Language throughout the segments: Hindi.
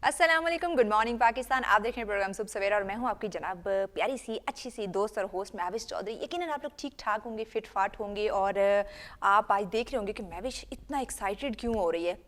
अस्सलाम वालेकुम, गुड मॉर्निंग पाकिस्तान। आप देख रहे हैं प्रोग्राम सुबह सवेरा और मैं हूं आपकी जनाब प्यारी सी अच्छी सी दोस्त और होस्ट महविश चौधरी। यकीनन आप लोग ठीक ठाक होंगे, फिट फाट होंगे और आप आज देख रहे होंगे कि महविश इतना एक्साइटेड क्यों हो रही है।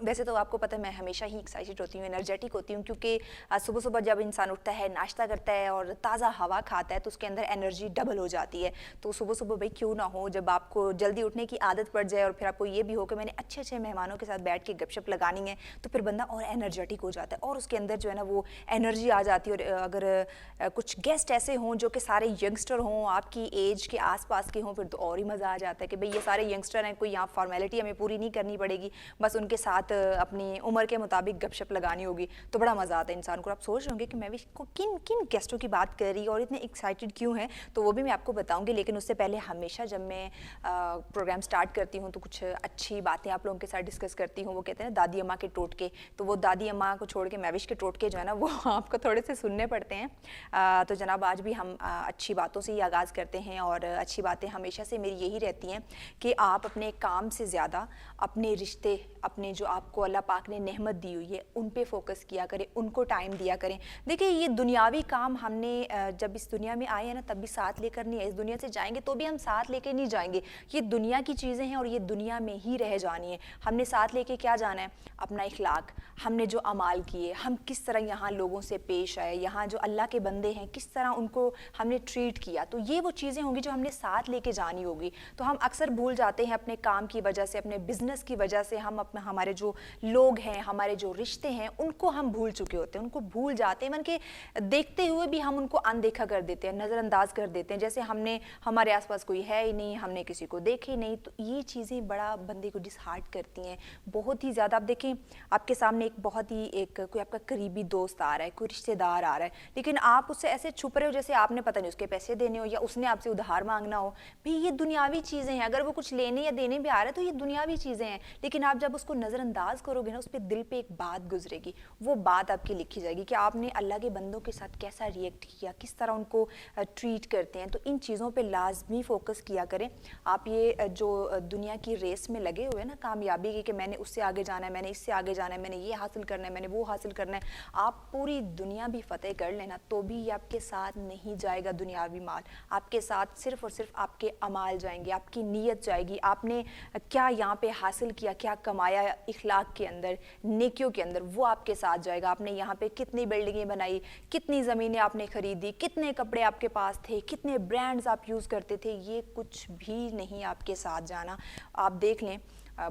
वैसे तो आपको पता है मैं हमेशा ही एक्साइटेड होती हूँ, एनर्जेटिक होती हूँ, क्योंकि सुबह सुबह जब इंसान उठता है, नाश्ता करता है और ताज़ा हवा खाता है तो उसके अंदर एनर्जी डबल हो जाती है। तो सुबह सुबह भाई क्यों ना हो, जब आपको जल्दी उठने की आदत पड़ जाए और फिर आपको ये भी हो कि मैंने अच्छे अच्छे मेहमानों के साथ बैठ के गपशप लगानी है, तो फिर बंदा और एनर्जेटिक हो जाता है और उसके अंदर जो है ना वो एनर्जी आ जाती है। और अगर कुछ गेस्ट ऐसे हों जो कि सारे यंगस्टर हों, आपकी एज के आसपास के हों, फिर तो और ही मज़ा आ जाता है कि भाई ये सारे यंगस्टर हैं, कोई यहाँ फॉर्मेलिटी हमें पूरी नहीं करनी पड़ेगी, बस उनके साथ अपनी उम्र के मुताबिक गपशप लगानी होगी, तो बड़ा मज़ा आता है इंसान को। आप सोच रहे होंगे कि मैं भी किन किन गेस्टों की बात कर रही और इतने एक्साइटेड क्यों हैं, तो वो भी मैं आपको बताऊंगी। लेकिन उससे पहले हमेशा जब मैं प्रोग्राम स्टार्ट करती हूँ तो कुछ अच्छी बातें आप लोगों के साथ डिस्कस करती हूँ। वो कहते हैं ना दादी अम्मा के टोटके, तो वो दादी अम्मा को छोड़ के महविश के टोटके जो है ना वो आपको थोड़े से सुनने पड़ते हैं। तो जनाब आज भी हम अच्छी बातों से ही आगाज़ करते हैं और अच्छी बातें हमेशा से मेरी यही रहती हैं कि आप अपने काम से ज़्यादा अपने रिश्ते, अपने जो आपको अल्लाह पाक ने नेहमत दी हुई है उन पे फोकस किया करें, उनको टाइम दिया करें। देखिए ये दुनियावी काम हमने जब इस दुनिया में आए हैं ना तब भी साथ लेकर नहीं है, इस दुनिया से जाएंगे तो भी हम साथ लेकर नहीं जाएंगे। ये दुनिया की चीज़ें हैं और ये दुनिया में ही रह जानी है। हमने साथ लेके क्या जाना है? अपना इखलाक, हमने जो अमाल किए, हम किस तरह यहाँ लोगों से पेश आए, यहाँ जो अल्लाह के बंदे हैं किस तरह उनको हमने ट्रीट किया, तो ये वो चीज़ें होंगी जो हमने साथ लेके जानी होगी। तो हम अक्सर भूल जाते हैं अपने काम की वजह से, अपने बिजनेस की वजह से, हम अपने हमारे जो लोग हैं, हमारे जो रिश्ते हैं उनको हम भूल चुके होते हैं, उनको भूल जाते हैं। मन के देखते हुए भी हम उनको अनदेखा कर देते हैं, नज़रअंदाज कर देते हैं, जैसे हमने हमारे आसपास कोई है ही नहीं, हमने किसी को देखे ही नहीं। तो ये चीज़ें बड़ा बंदे को डिसहार्ट करती हैं बहुत ही ज़्यादा। आप देखें आपके सामने एक बहुत ही कोई आपका करीबी दोस्त आ रहा है, कोई रिश्तेदार आ रहा है, लेकिन आप उससे ऐसे छुप रहे हो जैसे आपने पता नहीं उसके पैसे देने हो या उसने आपसे उधार मांगना हो। भाई ये दुनियावी चीज़ें हैं, अगर वो कुछ लेने या देने भी आ रहा है तो ये दुनियावी चीज़ें हैं, लेकिन आप जब उसको नज़रअंदाज करोगे ना उस पर दिल पे एक बात गुजरेगी, वो बात आपकी लिखी जाएगी कि आपने अल्लाह के बंदों के साथ कैसा रिएक्ट किया, किस तरह उनको ट्रीट करते हैं। तो इन चीज़ों पे लाजमी फ़ोकस किया करें। आप ये जो दुनिया की रेस में लगे हुए हैं ना कामयाबी की, कि मैंने उससे आगे जाना है, मैंने इससे आगे जाना है, मैंने ये हासिल करना है, मैंने वो हासिल करना है, आप पूरी दुनिया भी फतेह कर लेना तो भी ये आपके साथ नहीं जाएगा दुनियावी माल। आपके साथ सिर्फ़ और सिर्फ आपके अमाल जाएंगे, आपकी नीयत जाएगी, आपने क्या यहाँ पे हासिल किया, क्या कमाया इखलाक के अंदर, नेकियों के अंदर, वो आपके साथ जाएगा। आपने यहाँ पे कितनी बिल्डिंगें बनाई, कितनी ज़मीनें आपने ख़रीदी, कितने कपड़े आपके पास थे, कितने ब्रांड्स आप यूज़ करते थे, ये कुछ भी नहीं आपके साथ जाना। आप देख लें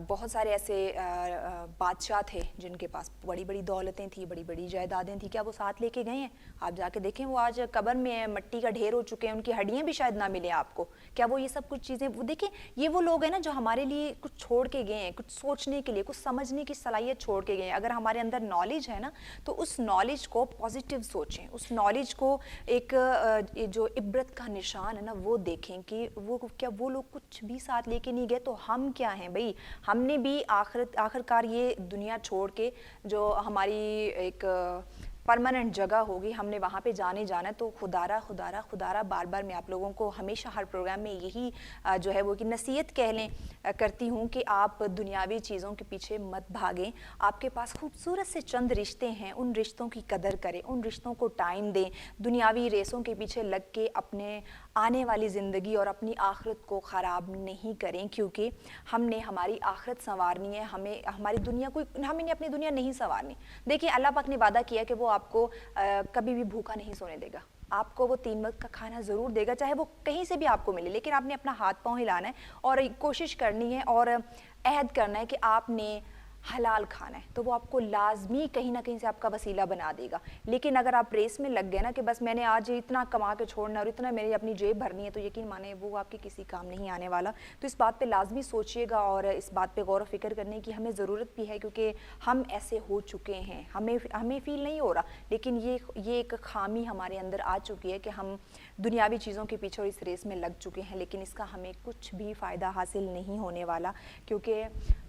बहुत सारे ऐसे बादशाह थे जिनके पास बड़ी बड़ी दौलतें थी, बड़ी बड़ी जायदादें थी, क्या वो साथ लेके गए हैं? आप जाके देखें, वो आज कब्र में है, मट्टी का ढेर हो चुके हैं, उनकी हड्डियां भी शायद ना मिले आपको। क्या वो ये सब कुछ चीज़ें, वो देखें ये वो लोग हैं ना जो हमारे लिए कुछ छोड़ के गए हैं, कुछ सोचने के लिए, कुछ समझने की सलाहियत छोड़ के गए हैं। अगर हमारे अंदर नॉलेज है ना तो उस नॉलेज को पॉजिटिव सोचें, उस नॉलेज को एक जो इबरत का निशान है ना वो देखें कि वो क्या वो लोग कुछ भी साथ लेके नहीं गए, तो हम क्या हैं भाई? हमने भी आखिरकार ये दुनिया छोड़ के जो हमारी एक परमानेंट जगह होगी, हमने वहाँ पे जाने जाना है। तो खुदारा खुदारा खुदारा बार बार मैं आप लोगों को हमेशा हर प्रोग्राम में यही जो है वो कि नसीहत कह लें करती हूँ कि आप दुनियावी चीज़ों के पीछे मत भागें। आपके पास खूबसूरत से चंद रिश्ते हैं, उन रिश्तों की कदर करें, उन रिश्तों को टाइम दें। दुनियावी रेसों के पीछे लग के अपने आने वाली ज़िंदगी और अपनी आखिरत को ख़राब नहीं करें, क्योंकि हमने हमारी आखिरत संवारनी है, हमें हमारी दुनिया को, हमें अपनी दुनिया नहीं संवारनी। देखिए अल्लाह पाक ने वादा किया कि वो आपको कभी भी भूखा नहीं सोने देगा, आपको वो 3 वक्त का खाना ज़रूर देगा, चाहे वो कहीं से भी आपको मिले, लेकिन आपने अपना हाथ पाँव हिलाना है और कोशिश करनी है और अहद करना है कि आपने हलाल खाना है, तो वो आपको लाजमी कहीं ना कहीं से आपका वसीला बना देगा। लेकिन अगर आप रेस में लग गए ना कि बस मैंने आज इतना कमा के छोड़ना और इतना मेरी अपनी जेब भरनी है, तो यकीन माने वो आपके किसी काम नहीं आने वाला। तो इस बात पे लाजमी सोचिएगा और इस बात पे गौर व फिक्र करने की हमें ज़रूरत भी है, क्योंकि हम ऐसे हो चुके हैं, हमें फ़ील नहीं हो रहा, लेकिन ये एक खामी हमारे अंदर आ चुकी है कि हम दुनियावी चीज़ों के पीछे और इस रेस में लग चुके हैं, लेकिन इसका हमें कुछ भी फ़ायदा हासिल नहीं होने वाला, क्योंकि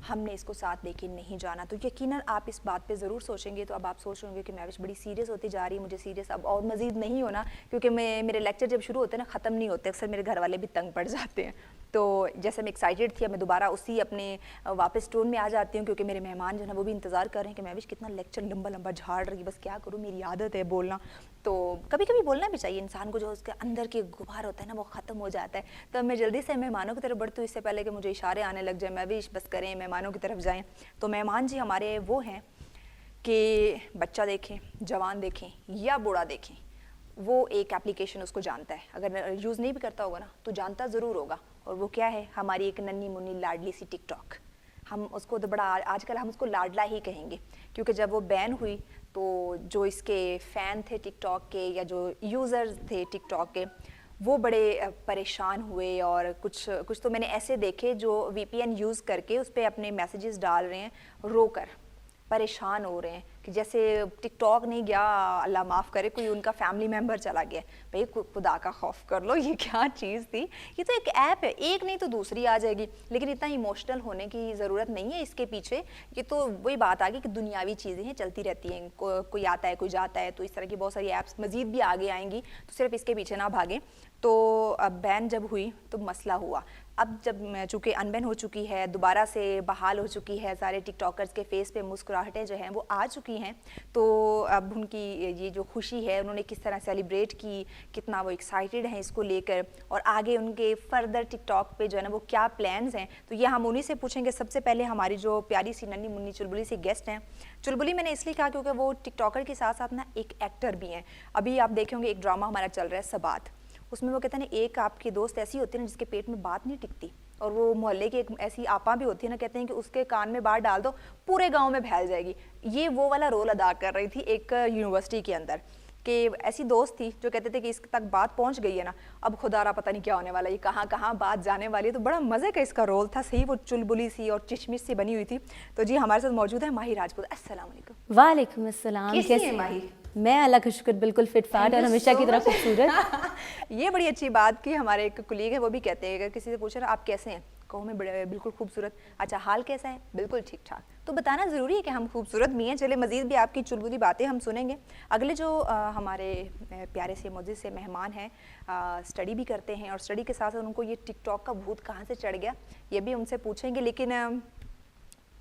हमने इसको साथ लेके नहीं जाना। तो यकीनन आप इस बात पे ज़रूर सोचेंगे। तो अब आप सोच रहे होंगे कि महविश बड़ी सीरियस होती जा रही है, मुझे सीरियस अब और मज़ीद नहीं होना, क्योंकि मेरे लेक्चर जब शुरू होते हैं ना ख़त्म नहीं होते, अक्सर मेरे घर वाले भी तंग पड़ जाते हैं। तो जैसे मैं एक्साइटेड थी, अब मैं दोबारा उसी अपने वापस टोन में आ जाती हूँ, क्योंकि मेरे मेहमान जो है ना वो भी इंतज़ार कर रहे हैं कि महविश कितना लेक्चर लंबा लंबा झाड़ रही है, बस क्या करूँ, मेरी आदत है बोलना। तो कभी कभी बोलना भी चाहिए इंसान को, जो उसके अंदर के गुबार होता है ना वो ख़त्म हो जाता है। तो मैं जल्दी से मेहमानों की तरफ बढ़ती हूँ, इससे पहले कि मुझे इशारे आने लग जाए, महविश बस करें, मेहमानों की तरफ जाएँ। तो मेहमान जी हमारे वो हैं कि बच्चा देखें, जवान देखें या बूढ़ा देखें, वो एक एप्लीकेशन उसको जानता है। अगर यूज़ नहीं भी करता होगा ना तो जानता ज़रूर होगा, और वो क्या है, हमारी एक नन्ही मुन्नी लाडली सी टिकटॉक। हम उसको तो बड़ा आजकल हम उसको लाडला ही कहेंगे, क्योंकि जब वो बैन हुई तो जो इसके फ़ैन थे टिकटॉक के या जो यूज़र्स थे टिकटॉक के, वो बड़े परेशान हुए। और कुछ तो मैंने ऐसे देखे जो VPN यूज़ करके उस पर अपने मैसेजेस डाल रहे हैं, रोकर परेशान हो रहे हैं कि जैसे टिकटॉक नहीं गया, अल्लाह माफ़ करे, कोई उनका फैमिली मेम्बर चला गया। भाई खुदा का खौफ कर लो, ये क्या चीज़ थी, ये तो एक ऐप है, एक नहीं तो दूसरी आ जाएगी। लेकिन इतना इमोशनल होने की ज़रूरत नहीं है इसके पीछे। ये तो वही बात आ गई कि दुनियावी चीज़ें हैं, चलती रहती हैं, कोई आता है कोई जाता है, तो इस तरह की बहुत सारी ऐप्स मज़ीद भी आगे आएंगी, तो सिर्फ इसके पीछे ना भागें। तो अब बैन जब हुई तो मसला हुआ। अब जब चूँकि अनबैन हो चुकी है, दोबारा से बहाल हो चुकी है, सारे टिकटॉकर्स के फेस पे मुस्कुराहटें जो हैं वो आ चुकी हैं, तो अब उनकी ये जो खुशी है, उन्होंने किस तरह सेलिब्रेट की, कितना वो एक्साइटेड हैं इसको लेकर, और आगे उनके फर्दर टिकटॉक पे जो है ना वो क्या प्लान्स हैं, तो ये हम उन्हीं से पूछेंगे। सबसे पहले हमारी जो प्यारी सी नन्ही मुन्नी चुलबुली सी गेस्ट हैं, चुलबुली मैंने इसलिए कहा क्योंकि वो टिकटॉकर के साथ साथ ना एक एक्टर भी हैं। अभी आप देखे होंगे एक ड्रामा हमारा चल रहा है सबात, उसमें वो कहते हैं ना, एक आपकी दोस्त ऐसी होती है ना जिसके पेट में बात नहीं टिकती, और वो मोहल्ले की एक ऐसी आपा भी होती है ना, कहते हैं कि उसके कान में बात डाल दो पूरे गांव में फैल जाएगी। ये वो वाला रोल अदा कर रही थी एक यूनिवर्सिटी के अंदर, कि ऐसी दोस्त थी जो कहते थे कि इस तक बात पहुंच गई है ना, अब खुदारा पता नहीं क्या होने वाला है, ये कहाँ कहाँ बात जाने वाली है। तो बड़ा मज़े का इसका रोल था, सही वो चुलबुली सी और चिचमिच सी बनी हुई थी। तो जी हमारे साथ मौजूद है माही राजपूत। अस्सलाम वालेकुम। वालेकुम अस्सलाम। कैसी हैं माही? मैं अल्लाह का शुक्र बिल्कुल फिट फाट और हमेशा की तरह खूबसूरत। ये बड़ी अच्छी बात की, हमारे एक कुलीग है वो भी कहते हैं, अगर किसी से पूछे ना आप कैसे हैं, कहो मैं बिल्कुल खूबसूरत। अच्छा हाल कैसा है? बिल्कुल ठीक ठाक। तो बताना ज़रूरी है कि हम खूबसूरत भी हैं। चले मज़ीद भी आपकी चुलबुली बातें हम सुनेंगे। अगले जो हमारे प्यारे से मोजिज़ से मेहमान हैं, स्टडी भी करते हैं, और स्टडी के साथ साथ उनको ये टिकटॉक का भूत कहाँ से चढ़ गया ये भी उनसे पूछेंगे। लेकिन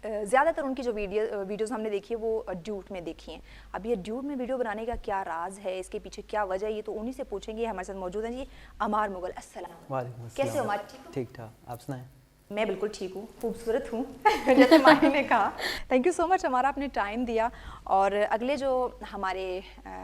ज़्यादातर उनकी जो वीडियोज़ हमने देखी है वो ड्यूट में देखी हैं। अब ये ड्यूट में वीडियो बनाने का क्या राज है, इसके पीछे क्या वजह है, ये तो उन्हीं से पूछेंगे। हमारे साथ मौजूद हैं जी अमार मुगल। अस्सलाम वालेकुम। कैसे हो अमार? ठीक ठाक, आप सुनाएं? मैं बिल्कुल ठीक हूँ, खूबसूरत हूँ जैसे माही ने कहा। थैंक यू सो मच हमारा आपने टाइम दिया। और अगले जो हमारे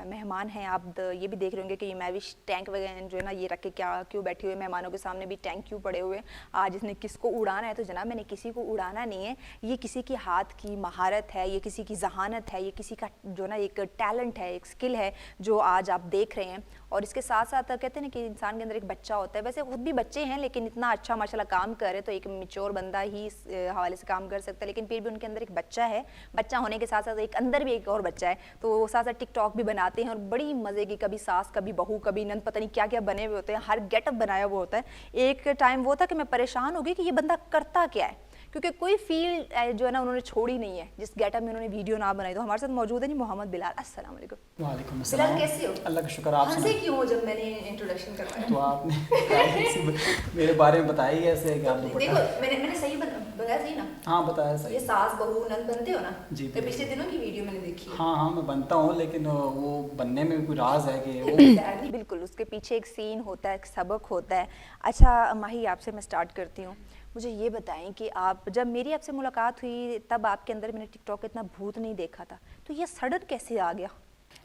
मेहमान हैं, आप ये भी देख रहे होंगे कि ये महविश टैंक वगैरह जो है ना ये रख के क्यों बैठी हुए, मेहमानों के सामने भी टैंक क्यों पड़े हुए। आज इसने किसको उड़ाना है, तो जनाब मैंने किसी को उड़ाना नहीं है, ये किसी की हाथ की महारत है, ये किसी की जहानत है, ये किसी का जो ना एक टैलेंट है, एक स्किल है जो आज आप देख रहे हैं। और इसके साथ साथ कहते हैं ना कि इंसान के अंदर एक बच्चा होता है, वैसे खुद भी बच्चे हैं लेकिन इतना अच्छा माशाल्लाह काम कर रहे, तो एक मैच्योर बंदा ही इस हवाले से काम कर सकता है, लेकिन फिर भी उनके अंदर एक बच्चा है। बच्चा होने के साथ साथ एक अंदर भी एक और बच्चा है, तो वो साथ साथ टिकटॉक भी बनाते हैं, और बड़ी मज़े की, कभी सास कभी बहू कभी नंद, पता नहीं क्या क्या बने हुए होते हैं, हर गेटअप बनाया हुआ होता है। एक टाइम वो था कि मैं परेशान हो गई कि ये बंदा करता क्या है, क्योंकि कोई फील्ड जो है ना उन्होंने छोड़ी नहीं है जिस गेटअप में उन्होंने वीडियो ना बनाई। तो हमारे साथ मौजूद है जी मोहम्मद बिलाल। अस्सलाम वालेकुम। वालेकुम अस्सलाम। बिलाल कैसे हो? अल्लाह का शुक्र। आप हंसे क्यों हो जब मैंने इंट्रोडक्शन करवाया? तो आपने मेरे बारे में बताया ही ऐसे कि आप देखो मैंने सही बताया सही ना? हाँ बताया सही। ये सास बहू नंद बनते हो ना जी, तो पिछले दिनों की वीडियो मैंने देखी है। हाँ मैं बनता हूँ, लेकिन वो बनने में कोई राज है कि वो बिल्कुल उसके पीछे एक सीन होता है, एक सबक होता है। अच्छा माही आपसे मैं स्टार्ट करती हूँ, मुझे ये बताएं कि आप जब मेरी आपसे मुलाकात हुई तब आपके अंदर मैंने टिकटॉक का इतना भूत नहीं देखा था, तो ये सडन कैसे आ गया?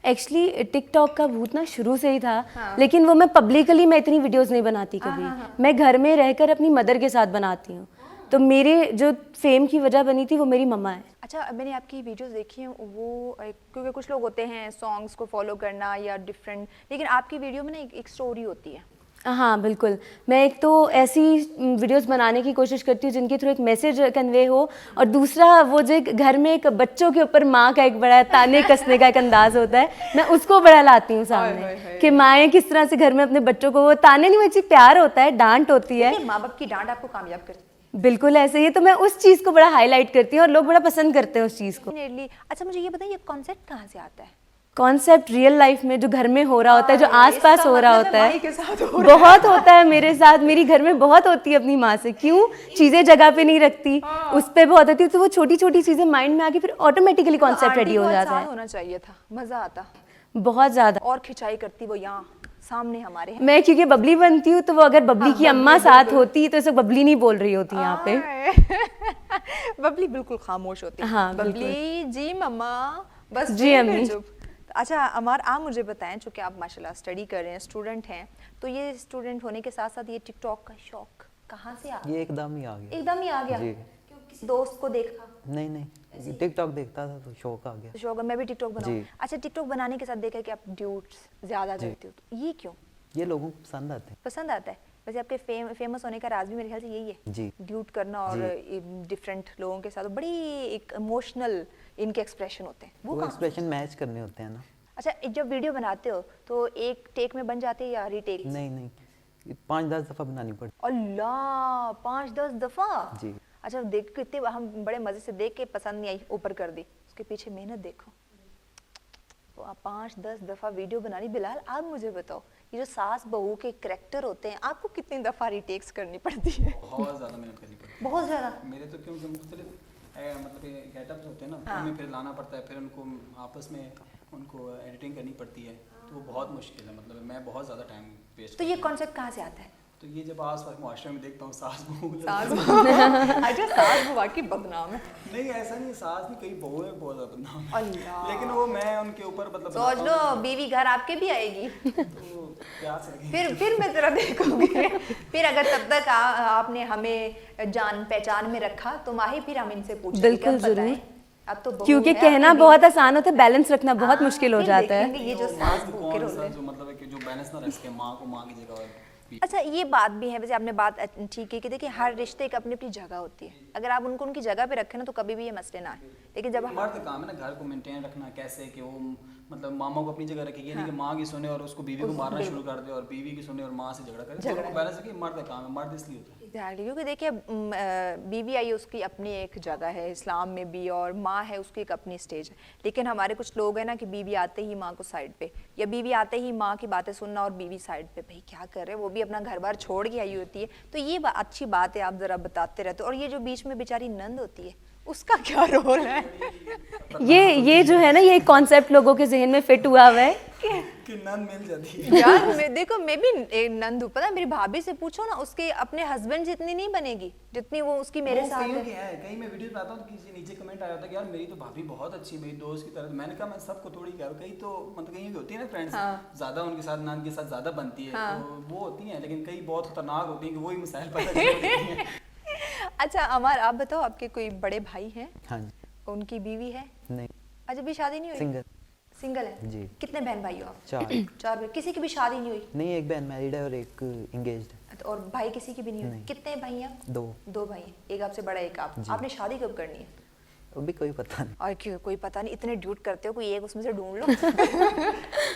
एक्चुअली टिकटॉक का भूत ना शुरू से ही था। हाँ। लेकिन वो मैं पब्लिकली मैं इतनी वीडियोस नहीं बनाती कभी। हाँ। मैं घर में रहकर अपनी मदर के साथ बनाती हूँ। तो मेरे जो फेम की वजह बनी थी वो मेरी मम्मा है। अच्छा मैंने आपकी वीडियोस देखी हैं, वो क्योंकि कुछ लोग होते हैं सॉन्ग्स को फॉलो करना या डिफरेंट, लेकिन आपकी वीडियो में ना एक स्टोरी होती है। हाँ बिल्कुल, मैं एक तो ऐसी वीडियोस बनाने की कोशिश करती हूँ जिनके थ्रू एक मैसेज कन्वे हो, और दूसरा वो जो घर में एक बच्चों के ऊपर माँ का एक बड़ा ताने कसने का एक अंदाज होता है, मैं उसको बड़ा लाती हूँ सामने कि माएँ किस तरह से घर में अपने बच्चों को, वो ताने नहीं, वो प्यार होता है, डांट होती है, माँ बाप की डांट आपको कामयाब करती है। बिल्कुल ऐसे ही, तो मैं उस चीज़ को बड़ा हाईलाइट करती हूँ और लोग बड़ा पसंद करते हैं उस चीज़ को। अच्छा मुझे ये बताइए कॉन्सेप्ट कहाँ से आता है? कॉन्सेप्ट रियल लाइफ में जो घर में हो रहा होता है, जो हाँ, आसपास इसका हो रहा मतलब होता है है, माही के साथ हो रहा बहुत होता है मेरे साथ। मेरी घर में बहुत होती है अपनी माँ से, क्यों चीजें जगह पे नहीं रखती, उस पे बहुत होती है, तो वो छोटी छोटी चीजें माइंड में आके फिर ऑटोमेटिकली कॉन्सेप्ट रेडी हो जाता है। होना चाहिए था, मजा आता बहुत ज्यादा। और खिंचाई करती वो यहाँ सामने हमारे हैं। मैं क्योंकि बबली बनती हूँ, तो वो अगर बबली की अम्मा साथ होती तो इसे बबली नहीं बोल रही होती यहाँ पे। बबली बिल्कुल खामोश होती है। हाँ, बबली जी मम्मा बस जी अम्मी। चुप। अच्छा अमर, आप मुझे बताएं, चूंकि आप माशाल्लाह स्टडी कर रहे हैं, स्टूडेंट हैं, तो ये स्टूडेंट होने के साथ साथ ये टिकटॉक का शौक कहाँ से आ गया? ये एकदम ही आ गया। एकदम ही आ गया? जी। क्यों, किसी दोस्त को देखा? नहीं टिकटॉक देखता था तो शौक आ गया। शौक, मैं भी टिकटॉक बनाऊं। जी। अच्छा, टिकटॉक बनाने के साथ देखा कि आप ड्यूट्स ज्यादा करते हो, तो ये क्यों ये लोगों को पसंद आते हैं। पसंद आता है? वैसे आपके फेमस होने का राज भी मेरे ख्याल से यही है, जी। ड्यूट करना और डिफरेंट लोगों के साथ बड़ी एक इमोशनल इनके एक्सप्रेशन होते हैं। वो कहाँ? एक्सप्रेशन मैच करने होते हैं ना। अच्छा, जब वीडियो बनाते हो तो एक टेक में बन जाते हैं या रीटेक? नहीं 5-10 दफा बनानी पड़ती। अल्लाह, 5-10 दफा? जी। अच्छा, देख कितने हम बड़े मजे से देख के पसंद नहीं आई, ऊपर कर दी, उसके पीछे मेहनत देखो। तो आप 5-10 दफा वीडियो बनानी। बिलाल, आप मुझे बताओ, ये जो सास बहू के करैक्टर होते हैं, आपको कितनी दफा रीटेक्स करनी पड़ती है? बहुत ज़्यादा मेहनत करनी पड़ती बहुत ज्यादा। है मेरे तो, क्योंकि मुख्तलिफ मतलब गेटअप्स होते हैं ना, हाँ। उनमें फिर लाना पड़ता है, फिर उनको आपस में उनको एडिटिंग करनी पड़ती है, तो वो बहुत मुश्किल है। मतलब मैं बहुत ज़्यादा टाइम वेस्ट। तो ये कॉन्सेप्ट कहाँ से आता है? तो ये जब आस पास मुआशरे में देखता हूँ सास बहू सास अच्छा, सास बहू की बदनाम है। नहीं ऐसा नहीं, सास नहीं, कई बहू है बहुत ज़्यादा बदनाम है। अल्लाह। लेकिन वो मैं उनके ऊपर मतलब सोच लो, बनाता हूँ, बीवी घर आपके भी आएगी तो प्यार से लगेगी। फिर मैं तेरा देखूंगी। फिर अगर तब तक आपने हमें जान पहचान में रखा तो माही, फिर हम इनसे पूछेंगे। बिल्कुल, अब बताएं, जरूर। अब तो बहू क्योंकि है, कहना आपकी बहुत आसान होता है, बैलेंस रखना बहुत हाँ, मुश्किल हो फिर जाता है। देखेंगे ये जो तो सास माँ बहू के कौन रोल सा है। जो मतलब है कि जो बैलेंस ना रह सके, माँ को माँ की जगह और अच्छा, ये बात भी है, वैसे आपने बात ठीक है कि देखिए हर रिश्ते एक अपनी अपनी जगह होती है, अगर आप उनको उनकी जगह पे रखें ना तो कभी भी ये मसले ना आए। लेकिन जब मर्द का काम है ना घर को मेंटेन रखना, कैसे कि वो मतलब मामा को अपनी जगह रखेगी, नहीं कि माँ की सुने और उसको बीवी को मारना शुरू कर दे, और बीवी की सुने और माँ से झगड़ा करे, दोनों को बैलेंस रखे। मर्द का काम है, मर्द इसलिए होता है। एग्जैक्टली, क्योंकि देखिए बीवी आई उसकी अपनी एक जगह है इस्लाम में भी, और माँ है उसकी एक अपनी स्टेज है। लेकिन हमारे कुछ लोग हैं ना कि बीवी आते ही माँ को साइड पे, या बीवी आते ही माँ की बातें सुनना और बीवी साइड पे। भाई क्या कर रहे हैं, वो भी अपना घर बार छोड़ के आई होती है। तो ये अच्छी बात है, आप जरा बताते रहते हो। और ये जो बीच में बेचारी नंद होती है, उसका क्या रोल है? ये जो है ना, ये कॉन्सेप्ट लोगों के जहन में फिट हुआ हुआ है कि नंद मिल जाती है। यार देखो, मैं भी एक नंद हूँ, पता है, मेरी भाभी से पूछो ना, उसके अपने हस्बैंड जितनी नहीं बनेगी जितनी वो उसकी मेरे साथ कईयों है। की है, कहीं मैं वीडियो बनाता हूँ तो किसी नीचे कमेंट आया होता है कि यार मेरी तो भाभी बहुत अच्छी है, मेरी दोस्त की तरह। मैंने कहा मैं सबको थोड़ी कह रहा हूँ, कई तो मतलब कहीं की होती है ना फ्रेंड्स, ज्यादा उनके साथ नंद के साथ ज्यादा बनती है, तो वो होती है। लेकिन कई बहुत खतरनाक होती है कि वही मिसाइल पता नहीं होती है। अच्छा अमर, आप बताओ, आपके कोई बड़े भाई हैं? हाँ जी। उनकी बीवी है? नहीं, अजब भी शादी नहीं हुई? सिंगल। सिंगल है जी। कितने बहन भाई हो आप? 4। 4 भाई, किसी की भी शादी नहीं हुई? नहीं, एक बहन मैरिड है और एक एंगेज्ड है। और भाई किसी की भी नहीं हुई? नहीं। कितने भाई हैं आप? 2। 2 भाई हैं, एक आपसे बड़ा एक आप। जी। आपने शादी कब करनी है? अभी कोई पता नहीं। और क्यों, कोई पता नहीं, इतने ड्यूट करते हो, कोई एक उसमें से ढूंढ लो।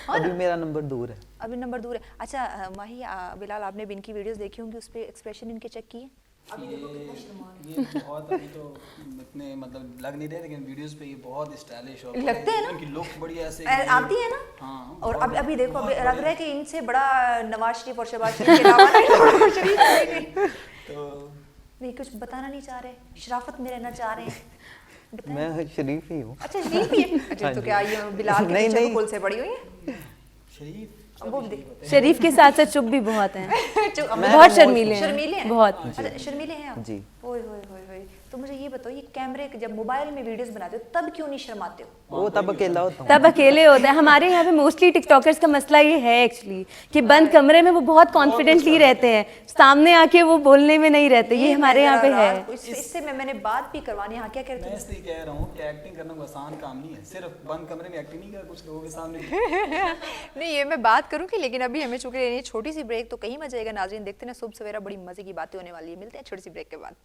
अभी मेरा नंबर दूर है। अभी नंबर दूर है। अच्छा माही, बिलाल, आपने भी इनकी वीडियोस देखी होंगी, उस पे एक्सप्रेशन इनके चेक किए? ये बहुत अभी तो इतने मतलब लग नहीं रहे, लेकिन वीडियोस पे ये बहुत स्टाइलिश और लगते हैं ना? इनकी लुक बड़ी ऐसे आती है ना? हाँ, और बहुत- अभी देखो, अभी बहुत लग रहा है कि इनसे बड़ा नवाज शरीफ और शहबाज शरीफ के अलावा नहीं शरीफ नहीं। तो नहीं, कुछ बताना नहीं चाह रहे, शराफत में रहना चाह रहे हैं, बताएं। मैं शरीफ ही हूँ। अच्छा शरीफ ही है? अच्छा, हाँ तो जी। क्या ये बिलाल के नहीं, पीछे नहीं। पुल से पड़ी हुई है? शरीफ वो भी देख, शरीफ के साथ साथ चुप भी बहुत हैं, मैं बहुत शर्मीले हैं। शर्मीले हैं? बहुत। अच्छा, शर्मीले हैं आप? जी। ओए होए होए होए। तो मुझे ये बताओ, ये कैमरे जब मोबाइल में वीडियोस बनाते हो तब क्यों नहीं शर्माते हो? वो तब अकेला होता हूँ। तब अकेले होते हैं। हमारे यहाँ पे मोस्टली टिकटॉकर्स का मसला ये है एक्चुअली, कि बंद कमरे में वो बहुत कॉन्फिडेंटली रहते हैं, सामने आके वो बोलने में नहीं रहते। ये हमारे यहाँ पे है। इससे मैंने बात भी करवानी। हाँ, क्या कहते मैं हैं? इसलिए कह रहा हूँ कि एक्टिंग करना कोई आसान काम नहीं है, सिर्फ बंद कमरे में एक्टिंग नहीं कर, कुछ लोगों के सामने नहीं, ये मैं बात करूंगी, लेकिन अभी हमें चूंकि लेनी है छोटी सी ब्रेक, तो कहीं मजा आएगा। नाज़रीन देखते हैं, सुबह सवेरा बड़ी मजे की बातें होने वाली है। मिलते हैं छोटी सी ब्रेक के बाद।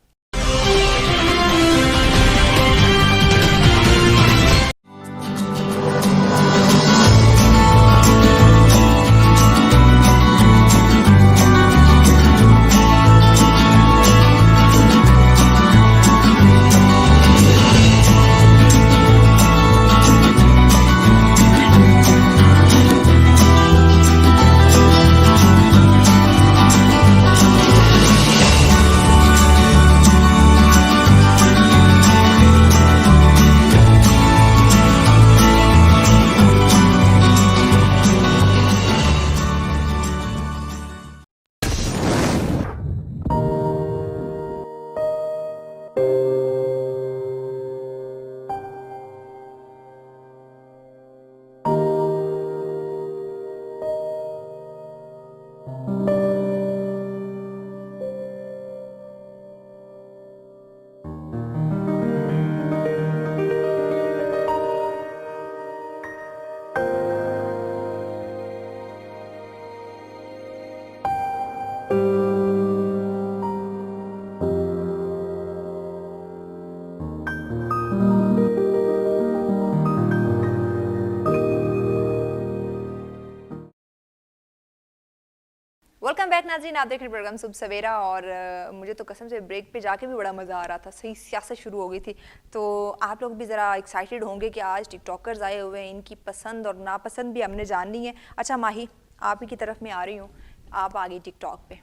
वेलकम बैक नाज़रीन, आप देख रहे हैं प्रोग्राम सुबह सवेरा। और मुझे तो कसम से ब्रेक पे जाके भी बड़ा मज़ा आ रहा था। सही सियासत शुरू हो गई थी, तो आप लोग भी ज़रा एक्साइटेड होंगे कि आज टिकटॉकर्स आए हुए हैं, इनकी पसंद और नापसंद भी हमने जाननी है। अच्छा माही, आप ही की तरफ में आ रही हूँ। आप आ गई टिकटॉक पे।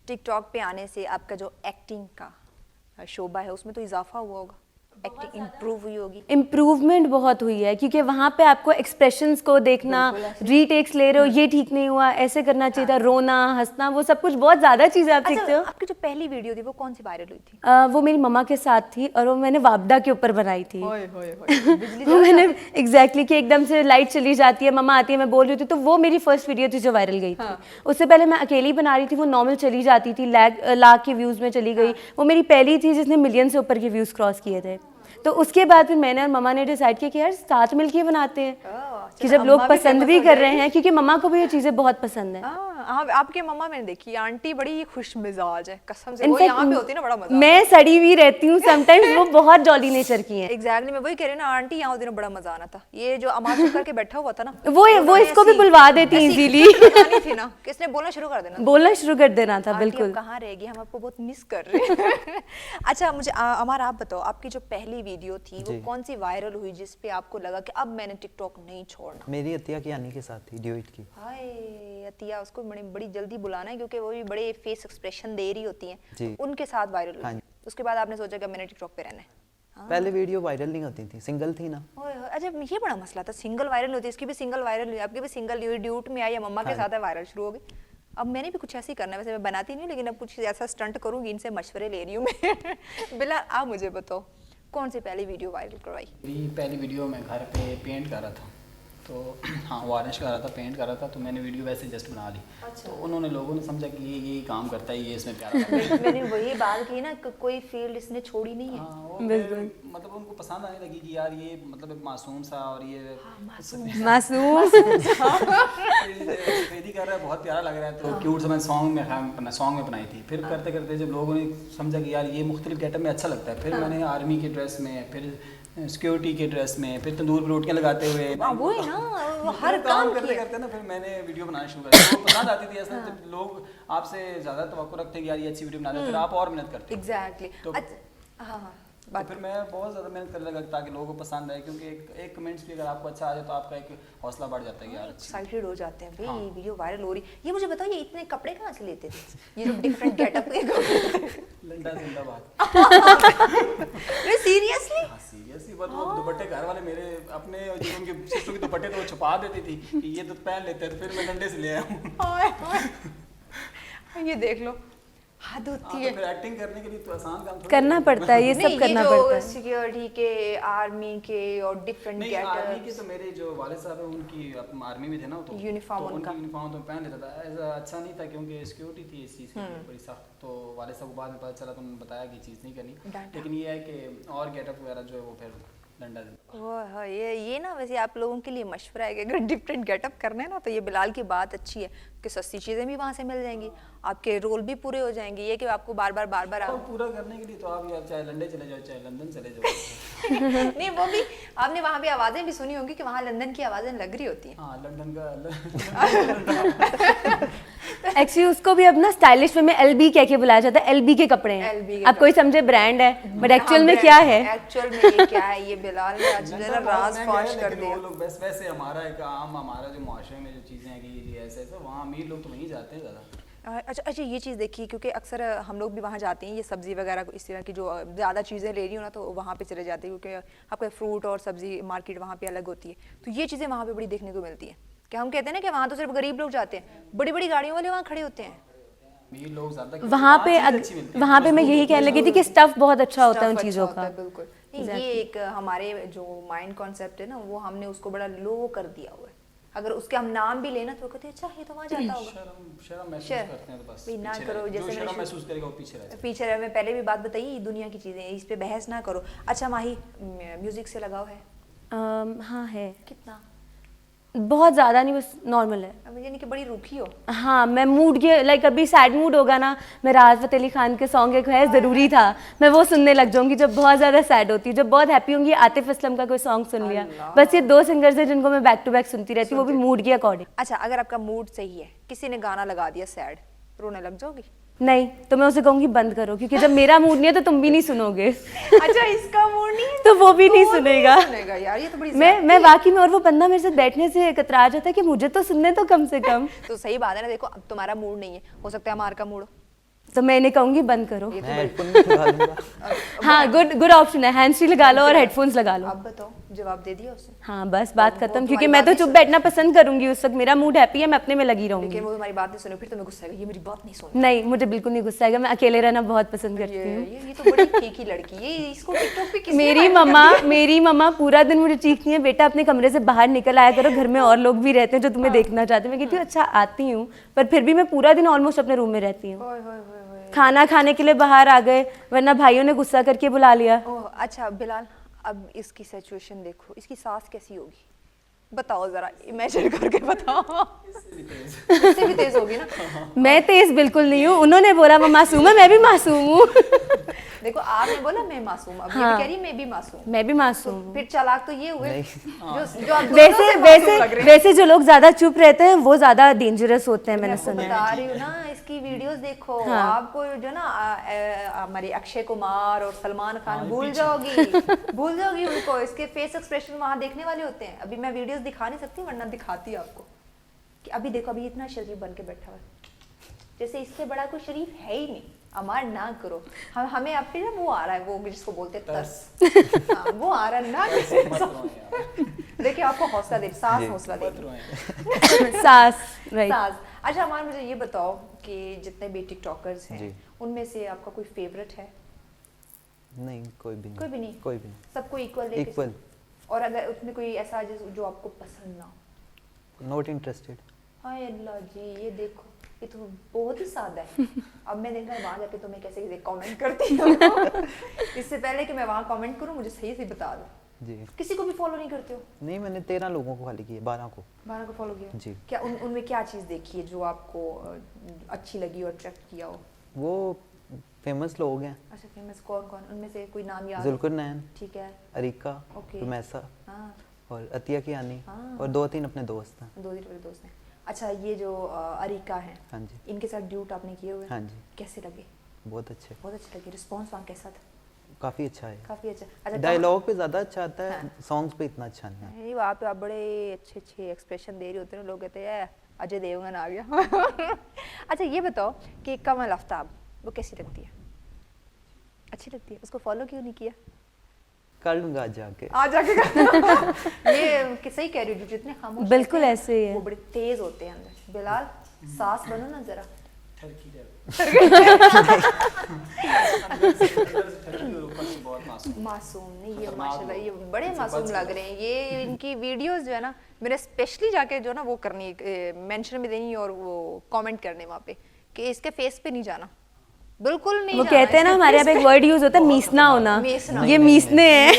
टिकटॉक पे आने से आपका जो एक्टिंग का शोबा है उसमें तो इजाफा हुआ होगा, एक्टिंग इम्प्रूव हुई होगी। इम्प्रूवमेंट बहुत हुई है, क्योंकि वहाँ पे आपको एक्सप्रेशंस को देखना, रीटेक्स ले रहे हो, ये ठीक नहीं हुआ, ऐसे करना चाहिए था, रोना हंसना, वो सब कुछ बहुत ज़्यादा चीज़ें आप सीखते हो। आपकी जो पहली वीडियो थी वो कौन सी वायरल हुई थी? वो मेरी मम्मा के साथ थी और वो मैंने वापडा के ऊपर बनाई थी। बिजली वो मैंने एग्जैक्टली कि एकदम से लाइट चली जाती है, मम्मा आती है, मैं बोल रही थी, तो वो मेरी फर्स्ट वीडियो थी जो वायरल गई थी। उससे पहले मैं अकेली बना रही थी, वो नॉर्मल चली जाती थी, लाख के व्यूज़ में चली गई। वो मेरी पहली थी जिसने मिलियन से ऊपर के व्यूज़ क्रॉस किए थे। तो उसके बाद फिर मैंने और मम्मा ने डिसाइड किया कि यार साथ मिलके बनाते हैं, कि जब लोग पसंद भी कर रहे हैं, क्योंकि मम्मा को भी ये चीज़ें बहुत पसंद है। आपके मम्मा मैंने देखी, आंटी बड़ी खुश मिजाज है, कसम से। वो यहाँ पे होती है ना, बड़ा मजा। मैं सड़ी हुई रहती हूँ समटाइम्स, वो बहुत जॉली नेचर की है। एग्जैक्टली, मैं वही कह रही हूँ ना, आंटी यहाँ होती ना, बड़ा मजा आना था। ये जो अमाशु करके बैठा हुआ था ना, वो इसको भी बुलवा देती इजीली। थी ना, किसने बोलना शुरू कर देना, बोलना शुरू कर देना था। बिल्कुल, कहाँ रहेगी, हम आपको बहुत मिस कर रहे हैं। अच्छा मुझे अमर आप बताओ, आपकी जो पहली वीडियो थी वो कौन सी वायरल हुई जिसपे आपको लगा कि अब मैंने टिकटॉक नहीं छोड़ना? मेरी अतिया की आनी के साथ थी, ड्यूट की। हाय अतिया, उसको बड़ी जल्दी बुलाना है क्योंकि वो भी बड़े फेस एक्सप्रेशन दे रही होती हैं। जी। उनके साथ वायरल हुई। हाँ। उसके बाद आपने सोचा कि मैंने टिकटॉक पे रहना है। पहले वीडियो वायरल नहीं होती थी, सिंगल थी ना। ओए होए, अच्छा ये बड़ा मसला था, सिंगल वायरल होती है। इसकी भी सिंगल वायरल हुई, आपकी भी सिंगल हुई, ड्यूट में आई या मम्मा के साथ है, वायरल शुरू हो गई। अब मैंने भी कुछ ऐसे ही करना है, वैसे मैं बनाती नहीं, लेकिन अब कुछ ऐसा स्टंट करूंगी, इनसे मशवरे ले रही हूँ मैं। बिला आप मुझे बताओ, कौन सी पहली वीडियो वायरल करवाई? मेरी पहली वीडियो मैं घर पे पेंट कर रहा था, तो हाँ वार्निश कर रहा था, पेंट कर रहा था, तो मैंने वीडियो वैसे जस्ट बना ली। तो उन्होंने लोगों ने समझा कि ये काम करता है, ये इसमें प्यारा लगता है। मैंने वही बात की ना कि कोई फील्ड इसने छोड़ी नहीं है। हाँ, वो मतलब उनको पसंद आने लगी कि यार ये मतलब एक मासूम सा, और ये मासूम सफेदी कर रहा है, बहुत प्यारा लग रहा है, तो क्यूट सा मैं सॉन्ग में बनाई थी। फिर करते करते जब लोगों ने समझा कि यार ये मुख्तलिफ गेटअप में अच्छा लगता है, फिर मैंने आर्मी के ड्रेस में, फिर सिक्योरिटी के ड्रेस में, फिर तंदूर पर रोटियां लगाते हुए, वो ही ना, हर काम करते करते ना फिर मैंने वीडियो बनाना शुरू कर दिया। वो पसंद आती थी। ऐसा जब लोग आपसे ज़्यादा तवक्को रखते हैं कि यार ये अच्छी वीडियो बना दे, फिर आप और मेहनत करते हैं। एग्जैक्टली। तो हाँ, तो फिर मैं बहुत ज़्यादा मेहनत करने लगा ताकि लोगों को पसंद आए, क्योंकि एक कमेंट्स भी अगर आपको अच्छा आ जाए तो आपका एक हौसला बढ़ जाता है कि यार एक्साइटेड हो जाते हैं, भाई ये वीडियो वायरल हो रही। ये मुझे बताओ, ये इतने कपड़े कहाँ से लेते थे, ये जो डिफरेंट गेटअप के? लंडा जिंदाबाद। सीरियसली? हाँ सीरियसली, बट वो दुपट्टे घर वाले मेरे अपने जो उनके सिस्टों के दुपट्टे तो वो छुपा देती थी कि ये तो पहन लेते हैं, तो फिर मैं लंडे से ले आया हूँ। ये देख लो, हद होती है। तो फिर एक्टिंग करने के लिए तो आसान काम थोड़ा करना पड़ता है, ये सब करना पड़ता है। सिक्योरिटी के, आर्मी के और डिफरेंट नहीं, आर्मी के गेटअप्स। तो मेरे जो वाले साहब हैं उनकी आर्मी में थे ना, तो यूनिफॉर्म तो उनका। उनकी यूनिफॉर्म तो मैं पहन लेता था। ऐसा अच्छा नहीं था क्योंकि सिक्योरिटी थी इस चीज़ की बड़ी सख्त। तो वाले साहब को बाद में पता चला तो उन्होंने बताया कि चीज़ नहीं करनी, लेकिन ये है कि और गेटअप वगैरह जो है वो फिर डंडा ओह ये ना वैसे आप लोगों के लिए मशवरा है कि अगर डिफरेंट गेटअप करना है ना, तो ये बिलाल की बात अच्छी है कि सस्ती चीज़ें भी वहाँ से मिल जाएंगी, आपके रोल भी पूरे हो जाएंगे। ये कि आपको बार बार और पूरा करने के लिए तो आप यार चाहे लंदन चले जाओ, चाहे लंदन चले जाओ। नहीं, वो भी आपने वहाँ भी आवाज़ें भी सुनी होंगी कि वहाँ लंदन की आवाज़ें लग रही होती हैं। हाँ लंदन का एक्चुअली उसको भी अब ना स्टाइलिश वे में एलबी कह के बुलाया जाता है। एलबी के कपड़े हैं, अब कोई समझे ब्रांड है, बट एक्चुअल में क्या है? एक्चुअल में ये क्या है? ये बिलाल ने आज जरा राज फाश कर दिया। वो लोग बस वैसे हमारा एक आम हमारा जो मुआशरे में जो चीज़ें हैं कि ये ऐसे ऐसे, वहाँ अमीर लोग तो वहीं जाते हैं ज़्यादा। अच्छा ये चीज़ देखिए, क्योंकि अक्सर हम लोग भी वहाँ जाते हैं, ये सब्ज़ी वगैरह इस तरह की जो ज़्यादा चीज़ें ले रही हो ना, तो वहाँ पे चले जाते हैं, क्योंकि आपका फ्रूट और सब्ज़ी मार्केट वहाँ पे अलग होती है। तो ये चीज़ें वहाँ पे बड़ी देखने को मिलती हैं। क्या हम कहते हैं ना कि वहाँ तो सिर्फ गरीब लोग जाते हैं, बड़ी बड़ी गाड़ियों वाले वहाँ खड़े होते हैं। वहाँ पे मैं यही कहने लगी थी कि स्टफ बहुत अच्छा होता है उन चीज़ों का। बिल्कुल, ये एक हमारे जो माइंड कॉन्सेप्ट है ना, वो हमने उसको बड़ा लो कर दिया हुआ है। अगर उसके हम नाम भी लेना तो कहते हैं अच्छा ये तो वहाँ जाता होगा। शर्म महसूस करते हैं तो बस ना करो, जैसे शर्म महसूस करेगा वो पीछे रहे। मैं पहले भी बात बताई, दुनिया की चीज़ें, इस पे बहस ना करो। अच्छा माही, म्यूजिक से लगाव है? हाँ है। कितना? बहुत ज़्यादा नहीं, बस नॉर्मल है। अब यानी कि बड़ी रूखी हो? हाँ, मैं मूड के लाइक अभी सैड मूड होगा ना, मैं राहत फ़तेह अली खान के सॉन्ग एक है ज़रूरी था, मैं वो सुनने लग जाऊंगी। जब बहुत ज़्यादा सैड होती, जब बहुत हैप्पी होंगी, आतिफ असलम का कोई सॉन्ग सुन लिया। बस ये दो सिंगर्स हैं जिनको मैं बैक टू बैक सुनती रहती हूँ, वो भी मूड के अकॉर्डिंग। अच्छा, अगर आपका मूड सही है, किसी ने गाना लगा दिया सैड, रोने लग जाओगी? नहीं तो मैं उसे कहूंगी बंद करो, क्योंकि जब मेरा मूड नहीं है तो तुम भी नहीं सुनोगे। अच्छा, इसका मूड नहीं है तो वो भी नहीं तो वो सुनेगा। सुनेगा यार, ये तो बड़ी मैं वाकई में, और वो बंदा मेरे साथ बैठने से कतरा जाता है कि मुझे तो सुनने तो कम से कम। तो सही बात है ना, देखो अब तुम्हारा मूड नहीं है, हो सकता है हमारा का मूड हो। तो मैं इन्हें कहूंगी बंद करो। मैं हेडफोन भी लगा लूंगा। हाँ, गुड ऑप्शन है, हैंड फ्री लगा लो और हेडफोन्स लगा लो। अब बताओ, जवाब दे दिया उसने? हाँ बस बात वो खत्म, क्योंकि तुम्हारी मैं तो बात चुप नहीं बैठना पसंद करूंगी उस वक्त, मेरा मूड हैप्पी है, मैं अपने में लगी रहूंगी। लेकिन वो तुम्हारी बात नहीं सुने, फिर तुम्हें गुस्सा आएगा, ये मेरी बात नहीं सुन। नहीं, मुझे बिल्कुल नहीं गुस्सा आएगा, मैं अकेले रहना बहुत पसंद करती हूँ। ये तो बड़ी ठीक ही लड़की है, इसको टिकटॉक पे किसने मेरी मम्मा पूरा दिन मुझे चीखती है, बेटा अपने कमरे से बाहर निकल आया करो, घर में और लोग भी रहते हैं जो तुम्हें देखना चाहते हैं। मैं कहती हूँ अच्छा आती हूँ, पर फिर भी मैं पूरा दिन ऑलमोस्ट अपने रूम में रहती हूँ। ओए होए होए होए। खाना खाने के लिए बाहर आ गए, वरना भाइयों ने गुस्सा करके बुला लिया। ओह अच्छा बिलाल, अब इसकी सिचुएशन देखो, इसकी सास कैसी होगी बताओ जरा, इमेजिन करके बताओ। इससे भी तेज होगी ना? मैं तेज बिल्कुल नहीं हूँ, उन्होंने बोला मैं मासूम है, मैं भी मासूम हूँ। देखो आपने बोला मैं मासूम, अब ये भी कह रही है मैं भी मासूम। मैं भी मासूम हूँ। फिर चालाक तो ये हुए जो आप दोनों वैसे से मासूम वैसे लग रहे हैं। वैसे जो लोग ज्यादा चुप रहते हैं वो ज्यादा डेंजरस होते हैं, मैंने आपको सुना है। बता रही हूँ ना, इसकी वीडियोस देखो। आपको जो ना हमारे अक्षय कुमार और सलमान खान भूल जाओगी उनको, इसके फेस एक्सप्रेशन वहां देखने वाले होते हैं। अभी मैं वीडियोस दिखा नहीं सकती, वरना दिखाती आपको कि अभी देखो, अभी इतना शरीफ बन के बैठा हुआ है, जैसे इससे बड़ा कोई शरीफ है ही नहीं। अमार ना करो, हमें अब ना वो आ रहा है, वो जिसको बोलते हैं तरस। हाँ, वो आ रहा है ना। देखिए आपको हौसला दे, सास हौसला दे। सास, राइट। सास। अच्छा अमार, मुझे ये बताओ कि जितने भी टिकटॉकर्स हैं जी। उनमें से आपका कोई फेवरेट है? नहीं, कोई भी नहीं। कोई भी नहीं? कोई भी नहीं। सबको इक्वल Equal। और अगर उसमें कोई ऐसा जो आपको पसंद ना हो? Not interested. हाय अल्लाह जी, ये देखो, ये तो बहुत ही सादा है। अब मैं देखना वहां जाके तुम्हें कैसे कमेंट करती हूँ। इससे पहले कि मैं वहां कमेंट करूँ, मुझे सही से बता दो। जी। किसी को भी फॉलो नहीं करते हो? नहीं, मैंने 13 लोगों को खाली किए, 12 को। 12 को फॉलो किया? जी। क्या उनमें क्या चीज़ देखी है जो आपको अच्छी लगी और अट्रैक्ट किया हो? वो फेमस लोग हैं। अच्छा फेमस कौन कौन? उनमें से कोई नाम याद? जुल्कुर नैन, ठीक है। Areca, okay. रुमैसा हाँ, और अतिया कियानी हाँ। और 2-3 अपने दोस्त हैं। 2 दिन मेरे दोस्त हैं। अच्छा ये जो अरिका है, हाँ जी। इनके साथ ड्यूट आपने किए हुए? हाँ जी। कैसे लगे? बहुत अच्छे। बहुत अच्छे लगे। रिस्पॉन्स वहाँ कैसा था? काफ़ी अच्छा है। काफ़ी अच्छा। अच्छा डायलॉग पे ज़्यादा अच्छा आता है, सॉन्ग्स पे इतना अच्छा नहीं है। नहीं, वहाँ पे आप बड़े अच्छे अच्छे एक्सप्रेशन दे रहे होते हैं, लोग कहते हैं अजय देवगन आ गया। अच्छा ये बताओ कि कमल आफ्ताब, वो कैसी लगती है? अच्छी लगती है? उसको फॉलो क्यों नहीं किया? कर लूँगा आज जाके। ये कि सही कह रही हो, जो जितने खामोश बिल्कुल रहते हैं, ऐसे ही है। वो बड़े तेज होते हैं अंदर। बिलाल सास बनो ना जरा। मासूम नहीं, ये माशाल्लाह ये बड़े मासूम लग रहे हैं। ये इनकी वीडियोस जो है ना, मेरे स्पेशली जाके जो ना वो करनी, मेंशन में देनी और वो कमेंट करने वहाँ पे कि इसके फेस पे नहीं जाना, बिल्कुल नहीं वो जाना, कहते हैं ना, इसके हमारे face यहाँ पे एक वर्ड यूज होता है मीसना होना, मीसना। ये मीसने हैं।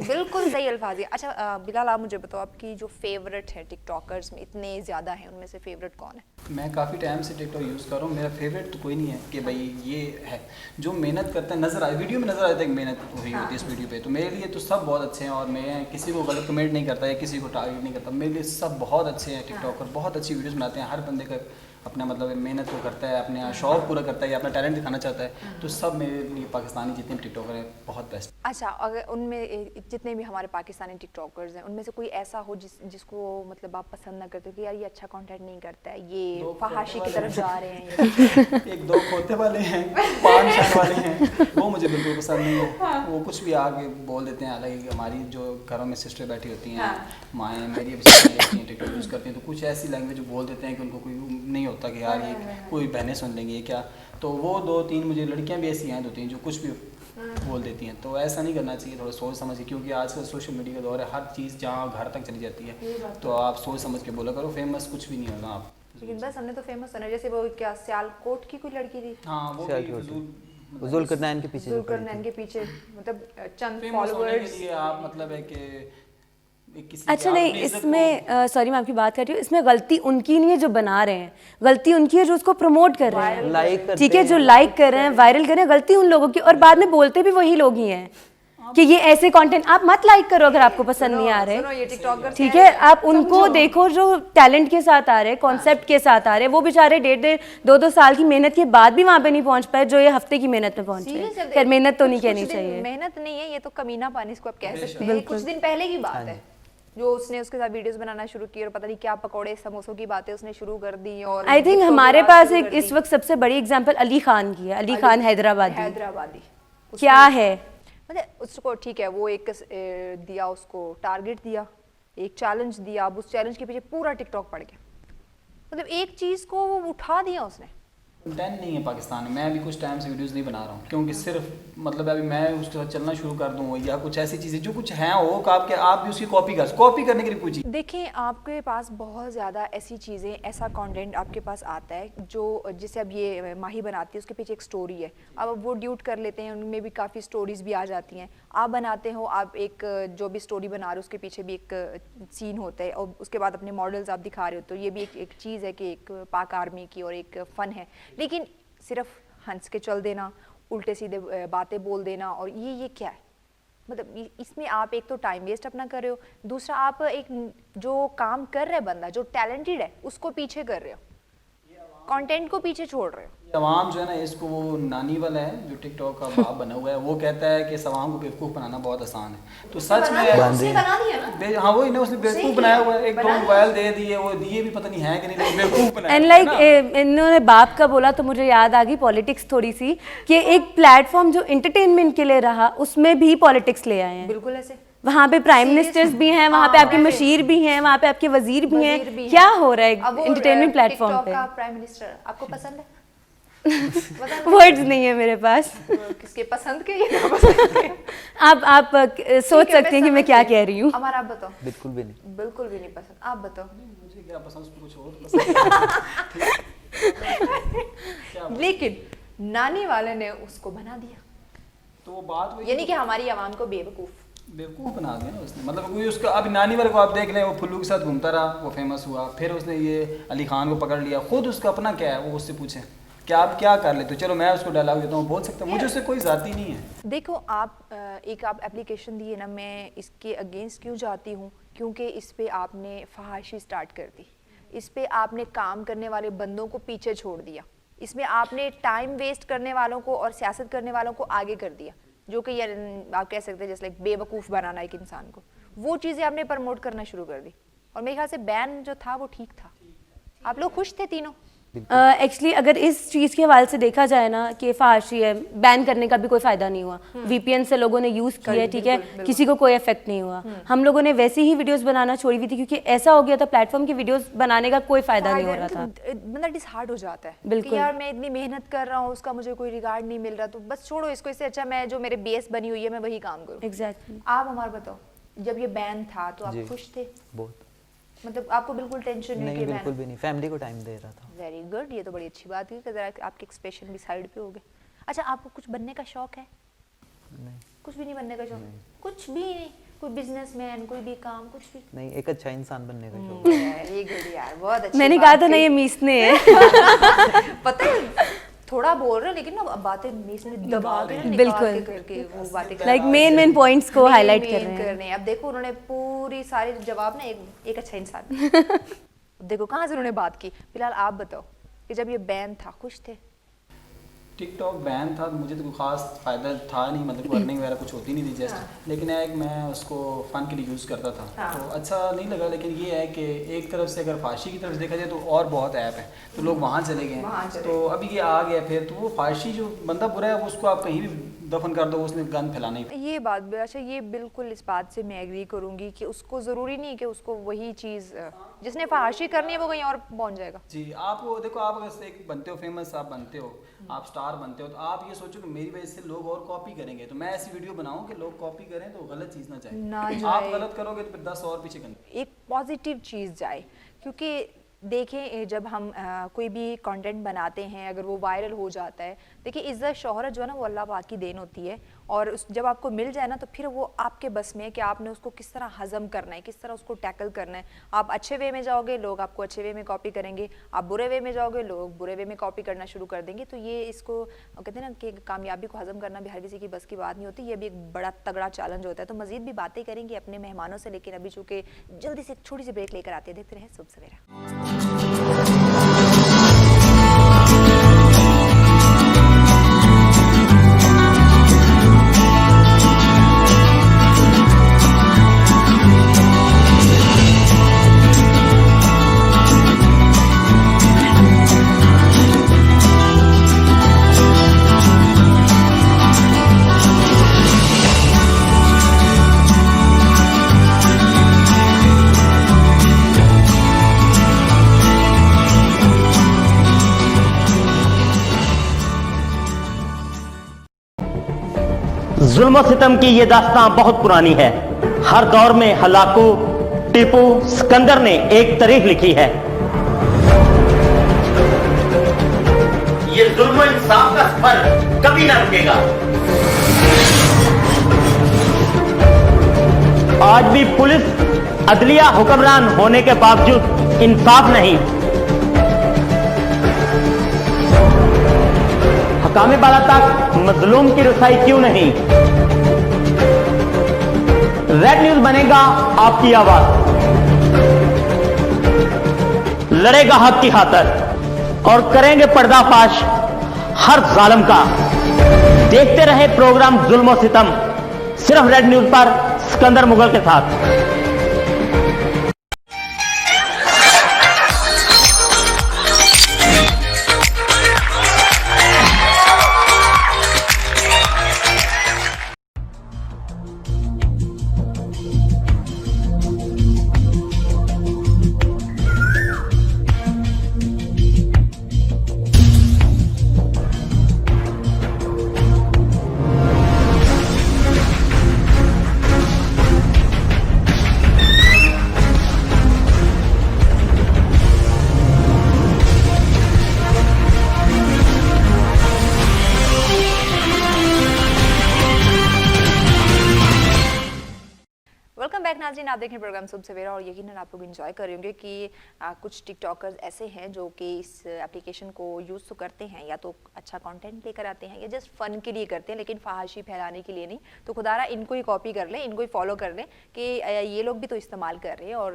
बिल्कुल सही अल्फाज है। अच्छा बिलाल, आप मुझे बताओ आपकी जो फेवरेट है टिकटॉकर्स में, इतने ज़्यादा हैं, उनमें से फेवरेट कौन है? मैं काफ़ी टाइम से टिकटॉक यूज़ कर रहा हूँ। मेरा फेवरेट तो कोई नहीं है कि भाई ये है जो मेहनत करता है, नज़र आए वीडियो में, नज़र आता है कि मेहनत हुई होती है इस वीडियो पे। तो मेरे लिए तो सब बहुत अच्छे हैं और मैं किसी को गलत कमेंट नहीं करता या किसी को टारगेट नहीं करता। मेरे लिए सब बहुत अच्छे हैं टिकटॉकर, बहुत अच्छी वीडियोज़ बनाते हैं। हर बंदे का अपना मतलब मेहनत को करता है, अपने शौक पूरा करता है या अपना टैलेंट दिखाना चाहता है। तो सब मेरे लिए पाकिस्तानी जितने भी टिकटॉकर हैं बहुत बेस्ट। अच्छा, अगर उनमें जितने भी हमारे पाकिस्तानी टिकटॉकर्स हैं, उनमें से कोई ऐसा हो जिसको मतलब आप पसंद ना करते हो कि यार ये अच्छा कंटेंट नहीं करता है, ये फहाशी की तरफ जा रहे हैं? एक दो खोते वाले हैं, पान शान वाले हैं, वो मुझे बिल्कुल पसंद नहीं है। वो कुछ भी आगे बोल देते हैं। हालांकि हमारी जो घरों में सिस्टर बैठी होती हैं, माएँ मेरी टिकटॉक यूज़ करती हैं, तो कुछ ऐसी लैंग्वेज बोल देते हैं कि उनको कोई नहीं होता कि यार ये कोई बहनें सुन लेंगी ये क्या। तो वो 2-3 मुझे लड़कियां भी ऐसी हैं 2-3 जो कुछ भी बोल देती हैं। तो ऐसा नहीं करना चाहिए, थोड़ा सोच समझ के, क्योंकि आजकल सोशल मीडिया का दौर है, हर चीज़ जहाँ घर तक चली जाती है। तो आप सोच समझ के बोला करो, फेमस कुछ भी नहीं होगा आप। लेकिन बस हमने तो फेमस होना, जैसे वो क्या सियालकोट की कोई लड़की थी, हाँ वो जुल्कुर नैन के पीछे जो जुल्कर पड़ी नैन के पीछे, मतलब चंद फेमस होने के फॉलोअर्स। लिए आप मतलब है कि अच्छा नहीं, इसमें सॉरी मैं आपकी बात कर रही हूँ, इसमें गलती उनकी नहीं है जो बना रहे हैं, गलती उनकी है जो उसको प्रमोट कर रहे हैं, लाइक करते ठीक है, जो लाइक कर रहे हैं, वायरल कर रहे हैं, गलती उन लोगों की, और बाद में बोलते भी वही लोग ही हैं। कि ये ऐसे कंटेंट आप मत लाइक करो अगर आपको पसंद नहीं आ सुनो, रहे। ये टिकटॉकर ठीक है, आप उनको देखो जो टैलेंट के साथ आ रहे हैं, कॉन्सेप्ट के साथ आ रहे हैं। वो बेचारे 1.5-2 साल की मेहनत के बाद भी वहां पे नहीं पहुंच पाए जो ये हफ्ते की मेहनत में पहुंचे। खैर मेहनत तो नहीं कहनी चाहिए, मेहनत नहीं है ये तो कमीना पानी इसको आप कह सकते हैं। कुछ दिन पहले की बात है जो उसने उसके साथ वीडियोस बनाना शुरू की और पता नहीं क्या पकौड़े समोसों की बातें उसने शुरू कर दी। और आई थिंक हमारे पास एक इस वक्त सबसे बड़ी एग्जांपल अली खान की है। अली खान हैदराबादी क्या है, मतलब उसको ठीक है वो एक दिया, उसको टारगेट दिया, एक चैलेंज दिया। अब उस चैलेंज के पीछे पूरा टिकटॉक पड़ गया, मतलब एक चीज को वो उठा दिया उसने। कंटेंट नहीं है पाकिस्तान में। मैं अभी कुछ टाइम से वीडियोस नहीं बना रहा हूँ क्योंकि सिर्फ मतलब अभी मैं उसके साथ चलना शुरू कर दूँ या कुछ ऐसी चीज़ें जो कुछ हैं वो आपके आप भी उसकी कॉपी करने के लिए पूछिए। देखें आपके पास बहुत ज़्यादा ऐसी चीज़ें, ऐसा कंटेंट आपके पास आता है जो जैसे अब ये माही बनाती है उसके पीछे एक स्टोरी है। अब वो ड्यूट कर लेते हैं, उनमें भी काफ़ी स्टोरीज भी आ जाती हैं। आप बनाते हो, आप एक जो भी स्टोरी बना रहे हो उसके पीछे भी एक सीन होता है और उसके बाद अपने मॉडल्स आप दिखा रहे हो, तो ये भी एक चीज़ है कि एक पाक आर्मी की और एक फ़न है। लेकिन सिर्फ हंस के चल देना, उल्टे सीधे बातें बोल देना और ये क्या है? मतलब इसमें आप एक तो टाइम वेस्ट अपना कर रहे हो, दूसरा आप एक जो काम कर रहे बंदा जो टैलेंटेड है उसको पीछे कर रहे हो, कंटेंट को पीछे छोड़ रहे हो। अवाम जो है ना, इसको वो नानी वाला है जो टिकटॉक का बाप बना हुआ है, वो कहता है कि इस अवाम को बेवकूफ़ बनाना बहुत आसान है। तो सच में उसने बना दिया ना। हाँ वही ना, उसने बेवकूफ़ बनाया हुआ है। एक दो मोबाइल दे दिए, वो दिए भी पता नहीं है कि नहीं, लेकिन बेवकूफ़ बनाया। एंड लाइक इन्होंने बाप का बोला तो मुझे याद आ गई पॉलिटिक्स थोड़ी सी, कि एक प्लेटफॉर्म जो एंटरटेनमेंट के लिए रहा उसमें भी पॉलिटिक्स ले आए हैं। बिल्कुल ऐसे वहाँ पे प्राइम मिनिस्टर्स भी हैं, वहाँ पे आपके मशीर भी हैं, वहाँ पे आपके वजीर भी हैं। क्या हो रहा है एंटरटेनमेंट प्लेटफॉर्म पे? प्राइम मिनिस्टर आपको पसंद है? वर्ड्स नहीं है मेरे पास। किसके पसंद के या नापसंद के? आप सोच सकते हैं कि मैं क्या कह रही हूँ। हमारा आप बताओ। बिल्कुल भी नहीं। बिल्कुल भी नहीं पसंद, आप बताओ। मुझे क्या पसंद, उसको कुछ और पसंद। लेकिन नानी वाले ने उसको बना दिया, तो वो बात वही, यानी कि हमारी आवाम को बेवकूफ़ बना दिया ना उसने। मतलब कोई उसका अभी नानी वाले को आप देख लें, वो फुल्लू के साथ घूमता रहा, वो फेमस हुआ, फिर उसने ये अली खान को पकड़ लिया। खुद उसका अपना क्या है वो उससे पूछें कि आप क्या कर लेते हो। चलो मैं उसको डायलॉग देता हूँ, बोल सकता हूँ, मुझे उससे कोई ज़ाती नहीं है। देखो आप आप एप्लीकेशन दिए ना, मैं इसके अगेंस्ट क्यों जाती हूँ, क्योंकि इस पे आपने फहाशी स्टार्ट कर दी, इस पे आपने काम करने वाले बंदों को पीछे छोड़ दिया, इसमें आपने टाइम वेस्ट करने वालों को और सियासत करने वालों को आगे कर दिया, जो कि यार आप कह सकते हैं जैसे लाइक बेवकूफ़ बनाना एक इंसान को, वो चीज़ें आपने प्रमोट करना शुरू कर दी। और मेरे ख्याल से बैन जो था वो ठीक था, आप लोग खुश थे तीनों। एक्चुअली अगर इस चीज़ के हवाले से देखा जाए ना कि फहाशी है, बैन करने का भी कोई फ़ायदा नहीं हुआ। वीपीएन से लोगों ने यूज़ किया, ठीक है, किसी को कोई इफेक्ट नहीं हुआ। हम लोगों ने वैसे ही वीडियोस बनाना छोड़ी हुई थी क्योंकि ऐसा हो गया था प्लेटफॉर्म की वीडियोस बनाने का कोई फ़ायदा नहीं हो रहा था। मतलब डिसहार्ट हो जाता है बिल्कुल। कि यार मैं इतनी मेहनत कर रहा हूँ, उसका मुझे कोई रिगार्ड नहीं मिल रहा, तो बस छोड़ो इसको, इससे अच्छा मैं जो मेरे बेस बनी हुई है मैं वही काम करूँ। एग्जैक्टली। आप हमारा बताओ, जब ये बैन था तो आप खुश थे? बहुत। मतलब आपको बिल्कुल टेंशन नहीं, बिल्कुल भी नहीं, फैमिली को टाइम दे रहा था। वेरी गुड, ये तो बड़ी अच्छी बात है कि जरा आपके एक्सप्रेशन भी साइड पे हो गए। अच्छा, आपको कुछ बनने का शौक है? नहीं, कुछ भी नहीं बनने का शौक? कुछ भी नहीं, कोई बिजनेसमैन, कोई भी काम, कुछ भी नहीं, एक अच्छा इंसान बनने का शौक है। वेरी गुड यार, बहुत अच्छी मैंने बात कहा था ना कही। ये मीसने हैं। पता है थोड़ा बोल रहे हो लेकिन ना बातें मीस में दबा के ना निकाल बिल्कुल। के करके वो बातें लाइक मेन पॉइंट्स को हाईलाइट कर रहे हैं। अब देखो उन्होंने पूरी सारी जवाब ना एक अच्छा इंसान देखो कहाँ से उन्होंने बात की। फिलहाल आप बताओ कि जब ये बैन था खुश थे? टिकटॉक बैन था तो मुझे तो कोई खास फ़ायदा था नहीं, मतलब अर्निंग वगैरह कुछ होती नहीं थी जस्ट। लेकिन एक मैं उसको फ़न के लिए यूज़ करता था तो अच्छा नहीं लगा। लेकिन ये है कि एक तरफ से अगर फाशी की तरफ से देखा जाए तो और बहुत ऐप है, तो लोग वहाँ चले गए। तो अभी ये आ गया फिर, तो वो फाशी जो बंदा बुरा है उसको आप कहीं भी दफन कर दो, उसने गन फैलाना ही। ये बात भी अच्छा, ये बिल्कुल इस बात से मैं एग्री करूंगी कि उसको ज़रूरी नहीं कि उसको वही चीज़ जिसने फहाशी करनी है वो कहीं और पहुंच जाएगा। जी, आप वो देखो, आप अगर एक बनते हो फेमस, आप बनते हो, आप स्टार बनते हो, तो आप ये सोचो कि मेरी वजह से लोग और कॉपी करेंगे, तो मैं ऐसी वीडियो बनाऊं कि लोग कॉपी करें तो गलत चीज़ ना जाए। आप गलत करोगे तो फिर 10 और पीछे करेंगे। एक पॉजिटिव चीज़ जाए, क्योंकि देखें जब हम कोई भी कंटेंट बनाते हैं अगर वो वायरल हो जाता है, देखिए इज़्ज़त शोहरत जो है ना वो अल्लाह पाक की देन होती है, और जब आपको मिल जाए ना तो फिर वो आपके बस में है कि आपने उसको किस तरह हजम करना है, किस तरह उसको टैकल करना है। आप अच्छे वे में जाओगे, लोग आपको अच्छे वे में कॉपी करेंगे, आप बुरे वे में जाओगे, लोग बुरे वे में कॉपी करना शुरू कर देंगे। तो ये इसको कहते हैं ना कि कामयाबी को हजम करना भी हर किसी की बस की बात नहीं होती, ये भी एक बड़ा तगड़ा चैलेंज होता है। तो मजीद भी बातें करेंगे अपने मेहमानों से, लेकिन अभी चूंकि जल्दी से छोटी सी ब्रेक लेकर आते हैं, देखते रहे सुबह सवेरा। जुल्म सितम की ये दास्तां बहुत पुरानी है। हर दौर में हलाकू, टीपू, सिकंदर ने एक तारीख लिखी है। ये जुल्म इंसाफ का सफर कभी ना रुकेगा। आज भी पुलिस अदलिया हुक्मरान होने के बावजूद इंसाफ नहीं। हकामे बाला तक मजलूम की रसाई क्यों नहीं? रेड न्यूज बनेगा आपकी आवाज, लड़ेगा हक की खातिर और करेंगे पर्दाफाश हर जालिम का। देखते रहे प्रोग्राम जुल्म और सितम, सिर्फ रेड न्यूज पर सिकंदर मुगल के साथ। नाज़रीन, आप देखें प्रोग्राम सुबह सवेरा और यकीनन आप लोग एंजॉय कर रहे होंगे कि कुछ टिकटॉकर्स ऐसे हैं जो कि इस एप्लीकेशन को यूज़ तो करते हैं, या तो अच्छा कंटेंट लेकर आते हैं या जस्ट फ़न के लिए करते हैं, लेकिन फहाशी फैलाने के लिए नहीं। तो खुदारा इनको ही कॉपी कर लें, इनको ही फॉलो कर लें कि ये लोग भी तो इस्तेमाल कर रहे हैं और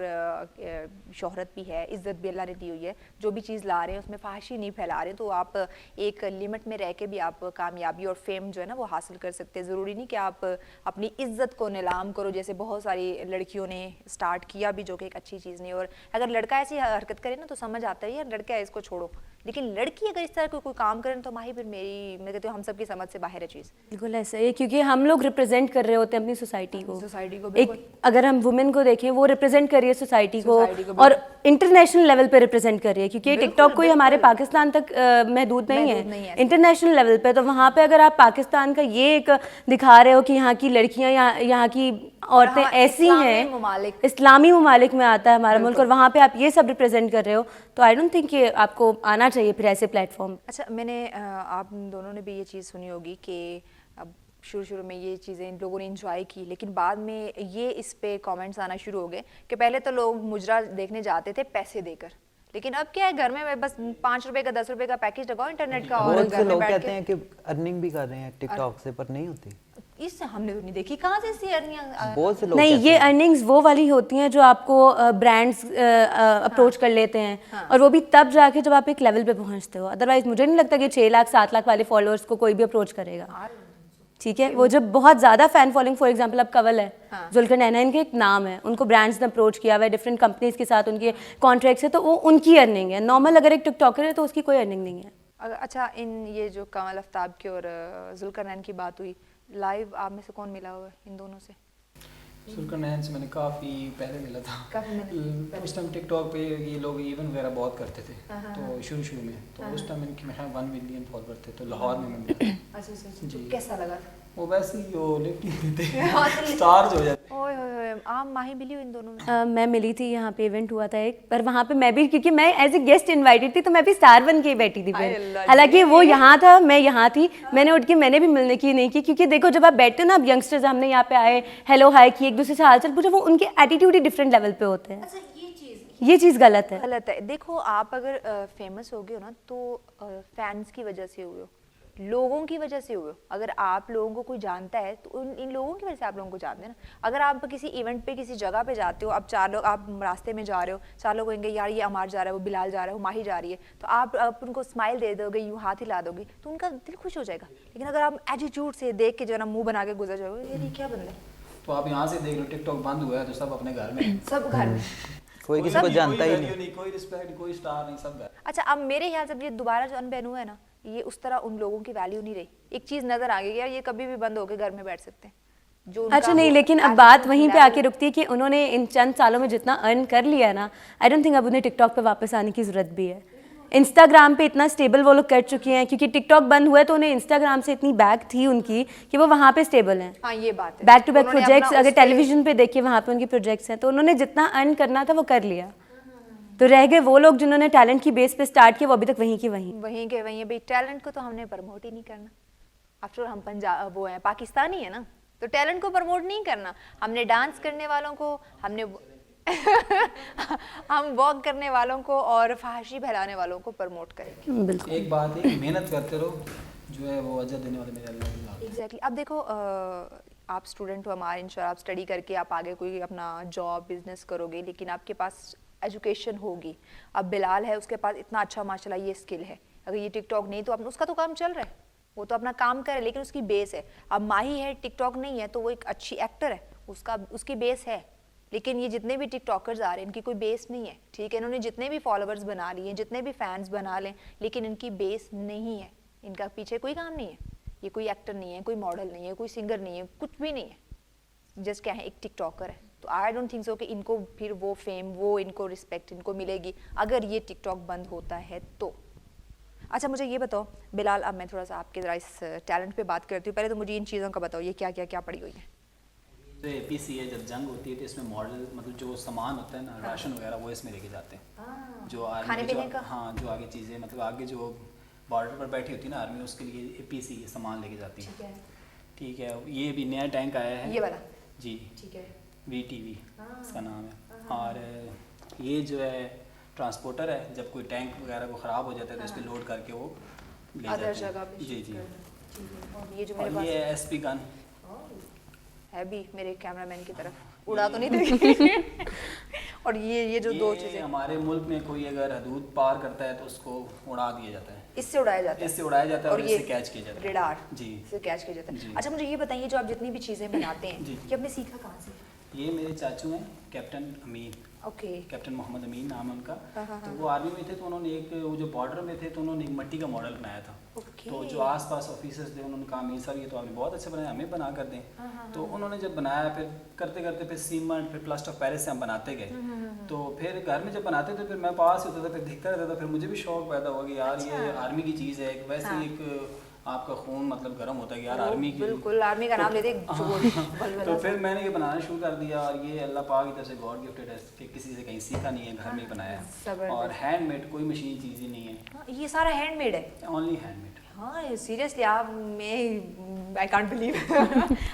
शोहरत भी है, इज़्ज़त भी अल्लाह ने दी हुई है, जो भी चीज़ ला रहे हैं उसमें फहाशी नहीं फैला रहे। तो आप एक लिमिट में रह के भी आप कामयाबी और फेम जो है ना वो हासिल कर सकते हैं। ज़रूरी नहीं कि आप अपनी इज़्ज़त को नीलाम करो, जैसे बहुत सारी लड़कियों ने स्टार्ट किया भी, जो कि एक अच्छी चीज़ नहीं। और अगर लड़का ऐसी हरकत करे ना तो समझ आता है यार लड़का है इसको छोड़ो, लेकिन लड़की अगर इस तरह कोई काम करे तो माही फिर मैं कहती हूँ हम सबकी समझ से बाहर है चीज़। बिल्कुल ऐसा है, क्योंकि हम लोग रिप्रेजेंट कर रहे होते हैं अपनी सोसाइटी को। एक अगर हम वुमेन को देखें, वो रिप्रेजेंट कर रही है सोसाइटी को और इंटरनेशनल लेवल पे रिप्रेजेंट कर रही है, क्योंकि टिकटॉक कोई हमारे पाकिस्तान तक महदूद नहीं है, इंटरनेशनल लेवल पे। तो वहाँ पे अगर आप पाकिस्तान का ये एक दिखा रहे हो कि यहाँ की लड़कियाँ, यहाँ की औरतें ऐसी हैं, इस्लामी ममालिक में आता है हमारा मुल्क, और वहाँ पे आप ये सब रिप्रेजेंट कर रहे हो, तो आई डोंट थिंक कि आपको आना चाहिए फिर ऐसे प्लेटफॉर्म। अच्छा, मैंने आप दोनों ने भी ये चीज़ सुनी होगी कि अब शुरू में ये चीज़ें इन लोगों ने इंजॉय की, लेकिन बाद में ये इस पे कमेंट्स आना शुरू हो गए कि पहले तो लोग मुजरा देखने जाते थे पैसे देकर, लेकिन अब क्या है, घर में बस 5 रुपए का 10 रुपए का पैकेज लगाओ इंटरनेट का और घर में बैठ के। कहते हैं कि अर्निंग भी कर रहे हैं टिकटॉक से, पर नहीं होती। इससे हमने तो नहीं देखी, कहाँ से इससे अर्निंग। बहुत से लोग नहीं, ये अर्निंग्स वो वाली होती हैं जो आपको ब्रांड्स अप्रोच कर लेते हैं, और वो भी तब जाके जब आप एक लेवल पे पहुंचते हो। अदरवाइज मुझे नहीं लगता कि 6 लाख 7 लाख वाले फॉलोअर्स को कोई भी अप्रोच करेगा। ठीक है, वो जब बहुत ज़्यादा फैन फॉलोइंग, फॉर एग्जांपल अब कवल है, जुल्कर नैना इनके एक नाम है, उनको ब्रांड्स ने अप्रोच किया हुआ है, डिफरेंट कंपनीज के साथ उनके कॉन्ट्रैक्ट्स है, तो वो उनकी अर्निंग है। नॉर्मल अगर एक टिकटॉकर है तो उसकी कोई अर्निंग नहीं है। अच्छा, इन ये जो कमल आफ्ताब की और जुल्कर नैन की बात हुई, लाइव आप में से कौन मिला हुआ है इन दोनों से? जुल्कर नैन से मैंने काफ़ी पहले मिला था। उस टाइम टिकटॉक पे ये लोग इवेंट वगैरह बहुत करते थे, तो शुरू में तो उस टाइम इनके 1 मिलियन फॉलोअर थे, तो लाहौर में मैं मिला। अच्छा, कैसा लगा? वो वैसे ही वो लिफ्ट नहीं देते, स्टार्स हो जाते। ओए होए होए, आप माही मिली हो इन दोनों में? मैं मिली थी, यहाँ पे इवेंट हुआ था एक, पर वहाँ पे मैं भी, क्योंकि मैं एज ए गेस्ट इनवाइटेड थी, तो मैं भी स्टार बन के ही बैठी थी हाय फिर। अल्लाह हालांकि वो यहाँ था, मैं यहाँ थी, मैंने उठ के मैंने भी मिलने की नहीं की, क्योंकि देखो जब आप बैठते हो ना, अब यंगस्टर्स हमने यहाँ पे आए, हेलो हाय की, एक दूसरे से हालचाल पूछा, वो उनके एटीट्यूड ही डिफरेंट लेवल पे होते हैं। ये चीज़ गलत है। गलत है। देखो आप अगर फेमस हो गए हो ना, तो फैंस की वजह से हुए हो, लोगों की वजह से हुए हो। अगर आप लोगों को कोई जानता है तो इन लोगों की वजह से आप लोगों को जानते हैं ना। अगर आप किसी इवेंट पे किसी जगह पे जाते हो, अब 4 लोग, आप रास्ते में जा रहे हो, 4 लोग कहेंगे यार ये अमार जा रहा है, वो बिलाल जा रहा है, वो माही जा रही है, तो आप उनको स्माइल दे दोगे, यूँ हाथ हिला दोगे, तो उनका दिल खुश हो जाएगा। लेकिन अगर आप एटीट्यूड से देख के जो है ना मुँह बना के गुजर जाओगे, ये क्या बंदा है, तो आप यहाँ से देख लो, टिकटॉक बंद हुआ है तो सब अपने घर में, सब घर में। कोई किसी को जानता ही नहीं। कोई रिस्पेक्ट, कोई स्टार नहीं, सब घर। अच्छा, अब मेरे ख्याल से ये दोबारा जो अनबैन हुआ है ना, ये उस तरह उन लोगों की वैल्यू नहीं रही। एक चीज नजर आ गई यार, ये कभी भी बंद होकर घर में बैठ सकते हैं। जो उनका अच्छा नहीं, वो लेकिन अब attitude बात वहीं पे level- आके रुकती है कि उन्होंने इन चंद सालों में जितना अर्न कर लिया है ना, आई डोंट थिंक अब उन्हें टिकटॉक पे वापस आने की ज़रूरत भी है। इंस्टाग्राम पे इतना स्टेबल वो लोग कर चुके हैं, क्योंकि टिकटॉक बंद हुआ है तो उन्हें इंस्टाग्राम से इतनी बैक थी उनकी कि वो वहाँ पे स्टेबल हैं। हाँ ये बात है, बैक टू बैक उन्होंने प्रोजेक्ट्स, अपना अगर उस पे- टेलीविजन पे देखिए वहाँ पे उनके प्रोजेक्ट्स हैं, तो उन्होंने जितना अर्न करना था वो कर लिया। तो रह गए वो लोग जिन्होंने टैलेंट की बेस पे स्टार्ट किया, वो अभी तक वहीं की वहीं। वहीं के वहीं भाई, टैलेंट को तो हमने प्रमोट ही नहीं करना। आफ्टर हम पंजाब वो है, पाकिस्तानी है ना, तो टैलेंट को प्रमोट नहीं करना। हमने डांस करने वालों को, हमने हम वॉक करने वालों को और फहाशी फैलाने वालों को प्रमोट करेंगे। बिल्कुल। एक बात है, मेहनत करते रहो, जो है वो अजर देने वाले मेरे अल्लाह की ज़ात है। एग्जैक्टली। अब देखो आप स्टूडेंट हो हमारे, इंशाल्लाह आप स्टडी करके आप आगे कोई अपना जॉब बिजनेस करोगे, लेकिन आपके पास एजुकेशन होगी। अब बिलाल है, उसके पास इतना अच्छा माशाल्लाह ये स्किल है, अगर ये टिकटॉक नहीं तो उसका तो काम चल रहा है, वो तो अपना काम करे, लेकिन उसकी बेस है। अब माही है, टिकटॉक नहीं है, तो वो एक अच्छी एक्टर है, उसकी बेस है। लेकिन ये जितने भी टिकटॉकर्स आ रहे हैं, इनकी कोई बेस नहीं है, ठीक है। इन्होंने जितने भी फॉलोअर्स बना लिए हैं, जितने भी फैंस बना लें, लेकिन इनकी बेस नहीं है, इनका पीछे कोई काम नहीं है। ये कोई एक्टर नहीं है, कोई मॉडल नहीं है, कोई सिंगर नहीं है, कुछ भी नहीं है, जस्ट क्या है, एक टिकटॉकर है। तो आई डोंट थिंक सो कि इनको फिर वो फेम, वो इनको रिस्पेक्ट इनको मिलेगी अगर ये टिकटॉक बंद होता है तो। अच्छा मुझे ये बताओ बिलाल, अब मैं थोड़ा सा आपके ज़रा इस टैलेंट पे बात करती हूँ, पहले तो मुझे इन चीज़ों का बताओ, ये क्या क्या क्या पड़ी हुई है? तो एपीसी है, जब जंग होती है तो इसमें मॉडल, मतलब जो सामान होता है ना, राशन वगैरह, वो इसमें लेके जाते हैं। जो आर्मी खाने के पीने का? हाँ, जो आगे चीज़ें, मतलब आगे जो बॉर्डर पर बैठी होती है ना आर्मी, उसके लिए एपीसी ये सामान लेके जाती है। ठीक है, ये भी नया टैंक आया है, ये वाला? जी, ठीक है। VTV इसका नाम है। और ये जो है ट्रांसपोर्टर है, जब कोई टैंक वगैरह को ख़राब हो जाता है तो इस पर लोड करके वो ले जाते अदर जगह पे हैं। जी जी। और ये जो मेरे और पास ये है SP गन। है भी मेरे कैमरामैन की तरफ, उड़ा तो नहीं देगी। और ये जो दो चीज़ें हमारे मुल्क में कोई अगर हदूद पार करता है तो उसको उड़ा दिया जाता है, इससे उड़ाया जाता है, इससे उड़ाया जाता है और ये इससे कैच किया जाता है। रेडार जी। इससे कैच किया जाता जी। है। अच्छा मुझे ये बताइए, जो आप जितनी भी चीज़ें बनाते हैं, जी। ये आपने सीखा कहाँ से? ये मेरे चाचू हैं, कैप्टन अमीन, ओके। कैप्टन मोहम्मद अमीन नाम है उनका। हाँ, तो वो आर्मी में थे, तो उन्होंने एक, वो जो बॉर्डर में थे तो उन्होंने एक मिट्टी का मॉडल बनाया था। ओके। तो जो आसपास ऑफिसर्स थे उन्होंने कहा अमीर साहब ये तो आपने बहुत अच्छा बनाया, हमें बना कर दें। तो उन्होंने जब बनाया, फिर करते करते फिर सीमेंट, फिर प्लास्टर ऑफ पेरिस से हम बनाते गए। तो फिर घर में जब बनाते थे, फिर मैं पास होता था, फिर देखता रहता था, फिर मुझे भी शौक पैदा हुआ कि यार ये आर्मी की चीज़ है। वैसे एक आपका खून मतलब गर्म होता है कि यार आर्मी की, बिल्कुल आर्मी का नाम लेते तो फिर मैंने ये बनाना शुरू कर दिया। और ये अल्लाह पाक की तरफ से गॉड गिफ्टेड है कि किसी से कहीं सीखा नहीं है, घर में ही बनाया है। और हैंडमेड, कोई मशीन चीज़ ही नहीं है, ये सारा हैंडमेड है। Only handmade. हाँ सीरियसली आप, मैं आई कांट बिलीव।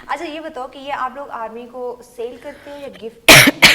अच्छा ये बताओ कि ये आप लोग आर्मी को सेल करते हो या गिफ्ट?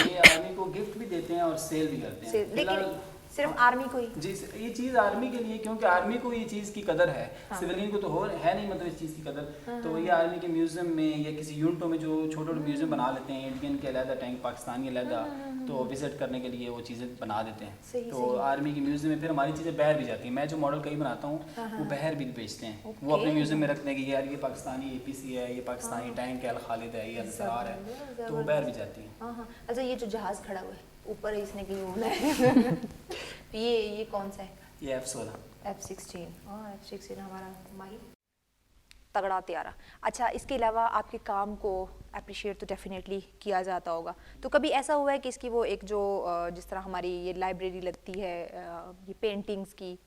ये आर्मी को गिफ्ट भी देते हैं और सेल भी करते हैं। लेकिन सिर्फ आर्मी को ही? जी, ये चीज़ आर्मी के लिए, क्योंकि आर्मी को ये चीज़ की कदर है। सिविलियन को तो है नहीं, मतलब इस चीज़ की कदर। तो ये आर्मी के म्यूजियम में या किसी यूनिटों में जो छोटे छोटे म्यूजियम बना लेते हैं, इंडियन के अलहदा टैंक, पाकिस्तानी अलहदा, तो विजिट करने के लिए वो चीज़ें बना देते हैं। तो आर्मी के म्यूजियम में फिर हमारी चीज़ें बाहर भी जाती हैं। मैं जो मॉडल कहीं बनाता हूँ वो बाहर भी बेचते हैं। वो अपने म्यूजियम में रखते हैं कि यार ये पाकिस्तानी APC है, ये पाकिस्तानी टैंक है, अल खालिद है, ये अल-सरार है, तो वो बाहर भी जाती हैं। हाँ। अच्छा ये जो जहाज़ खड़ा हुआ है ऊपर, इसने कहीं होना है। तो ये कौन सा है? ये F-16। F-16। हाँ F-16 हमारा माही तगड़ा त्यारा। अच्छा इसके अलावा आपके काम को अप्रिशिएट तो डेफिनेटली किया जाता होगा, तो कभी ऐसा हुआ है कि इसकी वो एक जो जिस तरह हमारी ये लाइब्रेरी लगती है, ये पेंटिंग्स की,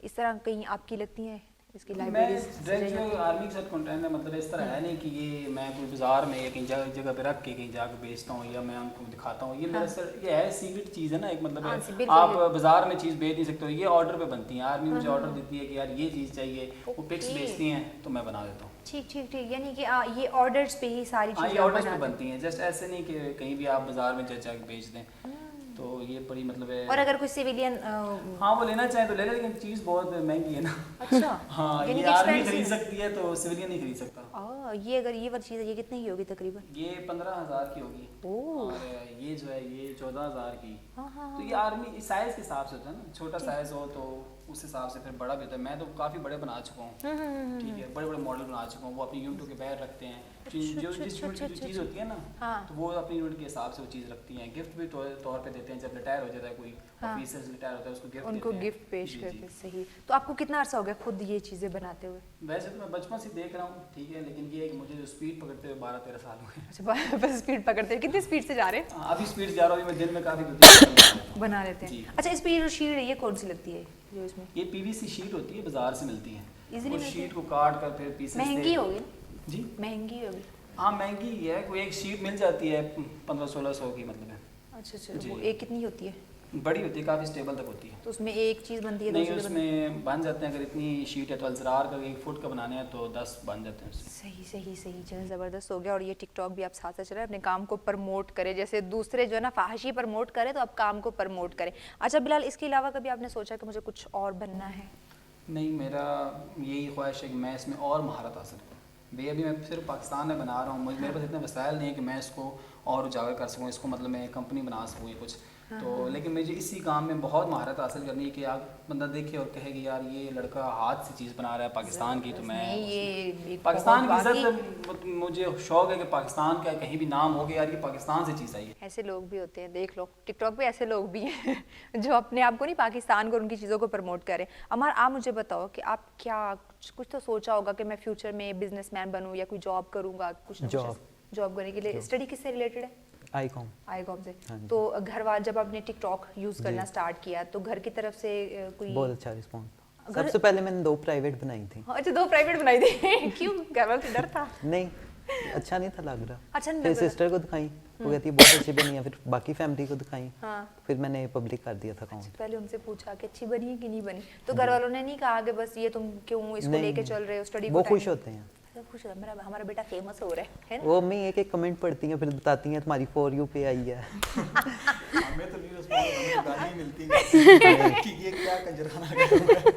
इस तरह कहीं आपकी लगती हैं इसकी मैं लाइब्रेरी डायरेक्ट जो आर्मी के साथ कॉन्टैक्ट है, मतलब इस तरह है नहीं कि ये मैं कोई बाजार में या कहीं जगह पे रख के कहीं जाकर बेचता हूँ या मैं उनको दिखाता हूँ। ये मेरा सर ये है सीक्रेट चीज़ है ना एक, मतलब हाँ, है, बिल्कुल, आप बाजार में चीज़ बेच नहीं सकते हो, ये ऑर्डर पे बनती है। आर्मी मुझे ऑर्डर देती है कि यार ये चीज़ चाहिए, वो पिक्स ओके। बेचती हैं तो मैं बना देता हूँ। ठीक ठीक ठीक, यानी कि ये ऑर्डर्स पे ही सारी हाँ, ये चीज़ें आप ऑर्डर्स पे बनाते हैं। बनती हैं, जस्ट ऐसे नहीं कि कहीं भी आप बाजार में जाकर बेच दें। तो ये बड़ी मतलब है। और अगर कोई सिविलियन हाँ वो लेना चाहे तो ले ले, लेकिन चीज़ बहुत महंगी है ना। अच्छा हाँ, यानी ये कि आर्मी expensive खरीद है। सकती है तो सिविलियन नहीं खरीद सकता। ये अगर ये वाली चीज़ है, ये कितने की होगी तकरीबन? ये 15,000 की होगी ओह। और ये जो है ये 14,000 की। हाँ हाँ तो ये आर्मी साइज के हिसाब से होता है ना, छोटा साइज हो तो उस हिसाब से फिर बड़ा भी होता है। मैं तो काफ़ी बड़े बना चुका हूँ, ठीक है, बड़े बड़े मॉडल बना चुका हूँ। वो अपनी यूनिट के बाहर रखते हैं, जो जिस यूनिट की चीज़ होती है ना, हाँ। तो वो अपनी यूनिट के हिसाब से वो चीज़ रखती हैं। गिफ्ट भी तौर पे देते हैं, जब रिटायर हो जाता है कोई ऑफिसर रिटायर होता है उसको गिफ्ट उनको देते हैं। गिफ्ट पेश जी, करते। जी। सही। तो आपको कितना अर्सा हो गया खुद ये चीज़ें बनाते हुए? वैसे तो मैं बचपन से देख रहा हूँ, ठीक है, लेकिन ये है कि मुझे जो स्पीड पकड़ते हुए 12-13 साल हो गए। अच्छा बस स्पीड पकड़ते हैं, कितनी स्पीड से जा रहे हैं? अभी स्पीड जा रहा हूँ, मैं दिन में काफ़ी बना लेते हैं। जी। अच्छा स्पीड और शीट ये कौन सी लगती है जो इसमें? ये पीवीसी शीट होती है, बाजार से मिलती है। Easily वो मिलती शीट को काट कर फिर पीसेस महंगी होगी ना? जी महंगी होगी। हाँ महंगी ही है, कोई एक शीट मिल जाती है 1500-1600 की, मतलब है अच्छा अच्छा, जी। वो एक कितनी होती है? बड़ी होती है, काफ़ी स्टेबल तक होती है। तो उसमें एक चीज़ बनती है, दो नहीं चीज़ें बनती उसमें बन जाते हैं, अगर इतनी शीट है तो अल्जरार का 1 फुट का बनाने हैं तो 10 बन जाते हैं उसमें। सही सही सही, चलो ज़बरदस्त हो गया। और ये टिकटॉक भी आप साथ साथ चलाएं, अपने काम को प्रमोट करें, जैसे दूसरे जो है ना फाहिशी प्रमोट करें तो आप काम को प्रमोट करें। अच्छा बिलाल, इसके अलावा कभी आपने सोचा कि मुझे कुछ और बनना है? नहीं, मेरा यही ख्वाहिश है कि मैं इसमें और महारत हासिल करूँ। भैया अभी मैं सिर्फ पाकिस्तान में बना रहा हूँ, मेरे पास इतने वसाइल नहीं है कि मैं इसको और उजागर कर सकूँ, इसको मतलब मैं कंपनी बना सकूँ या कुछ। तो लेकिन मुझे इसी काम में बहुत महारत हासिल करनी है कि आप बंदा देखे और कहे कि यार ये लड़का हाथ से चीज़ बना रहा है पाकिस्तान की, तो मैं नहीं, ये एक पाकिस्तान की बहुत इज्जत, मुझे शौक है कि पाकिस्तान का कहीं भी नाम हो कि यार ये पाकिस्तान से चीज़ आई है। ऐसे लोग भी होते हैं, देख लो टिकटॉक पे ऐसे लोग भी हैं जो अपने आप को नहीं, पाकिस्तान को, उनकी चीज़ों को प्रमोट करें। अमर, आप मुझे बताओ कि आप क्या कुछ तो सोचा होगा कि मैं फ्यूचर में बिजनेसमैन बनूं या कोई जॉब करूंगा, कुछ ना कुछ जॉब करने के लिए। स्टडी किससे रिलेटेड है? आईकॉम से। तो घर वाले जब आपने टिकटॉक यूज करना स्टार्ट किया तो घर की तरफ से कोई बहुत अच्छा रिस्पॉन्स। सबसे पहले मैंने 2 प्राइवेट बनाई थी। अच्छा 2 प्राइवेट बनाई थी क्यों? घर वालों से डर था? नहीं, अच्छा नहीं था लग रहा। अच्छा नहीं फिर लग रहा। सिस्टर को दिखाई, वो कहती है बहुत अच्छी बनी है, फिर बाकी फैमिली को दिखाई, हाँ। फिर मैंने पब्लिक कर दिया था अकाउंट। पहले उनसे पूछा कि अच्छी बनी है कि नहीं बनी, तो घर वालों ने नहीं कहा कि बस ये तुम क्यों इसको लेके चल रहे हो स्टडी को? वो खुश होते हैं, खुश होता है, हमारा बेटा फेमस हो रहा है ना? वो मम्मी एक कमेंट पढ़ती हैं फिर बताती हैं तुम्हारी फॉर यू पे आई है। हमें तो व्यूअर्स बहुत गाली मिलती है कि ये क्या कंजरखाना कर रहा है।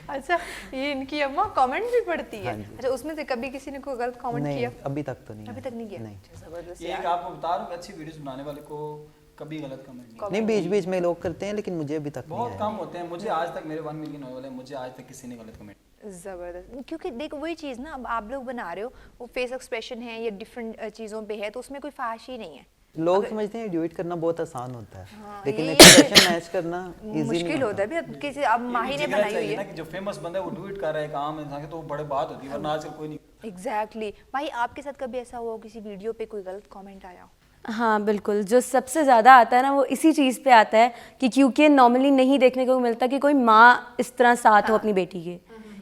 अच्छा, ये इनकी अम्मा कमेंट भी पढ़ती है? हाँ जी। अच्छा, उसमें से कभी किसी ने कोई गलत कमेंट नहीं, किया? अभी तक तो नहीं अभी है। तक नहीं किया? नहीं। अच्छा, जबरदस्त ये यार। एक आपको बता रहा हूँ, अच्छी वीडियोस बनाने वाले को कभी गलत कमेंट नहीं। नहीं, बीच बीच में लोग करते हैं लेकिन मुझे अभी तक नहीं बहुत आया। कम होते हैं। मुझे आज तक मेरे 1 मिलियन होने वाले, मुझे आज तक किसी ने गलत कमेंट। जबरदस्त, क्योंकि देखो वही चीज़ ना, अब आप लोग बना रहे हो, वो फेस एक्सप्रेशन है या डिफरेंट चीज़ों पे है, तो उसमें कोई फाहिशी नहीं है। लोग समझते हैं एडिट करना बहुत आसान होता है, हाँ, लेकिन ये- एक्सप्रेशन मैच करना इजी मुश्किल नहीं होता है भी। अब किसी अब माही ने बनाई हुई है कि जो फेमस बंदा है वो डू इट कर रहा है एक आम इंसान के, तो वो बड़े बात होती है, वरना आजकल कोई नहीं। एग्जैक्टली। भाई आपके साथ कभी ऐसा हुआ हो किसी वीडियो पे कोई गलत कमेंट आया हो? हाँ बिल्कुल, जो सबसे ज़्यादा आता है ना वो इसी चीज़ पे आता है कि क्योंकि नॉर्मली नहीं देखने को मिलता कि कोई माँ इस तरह साथ हो अपनी बेटी के,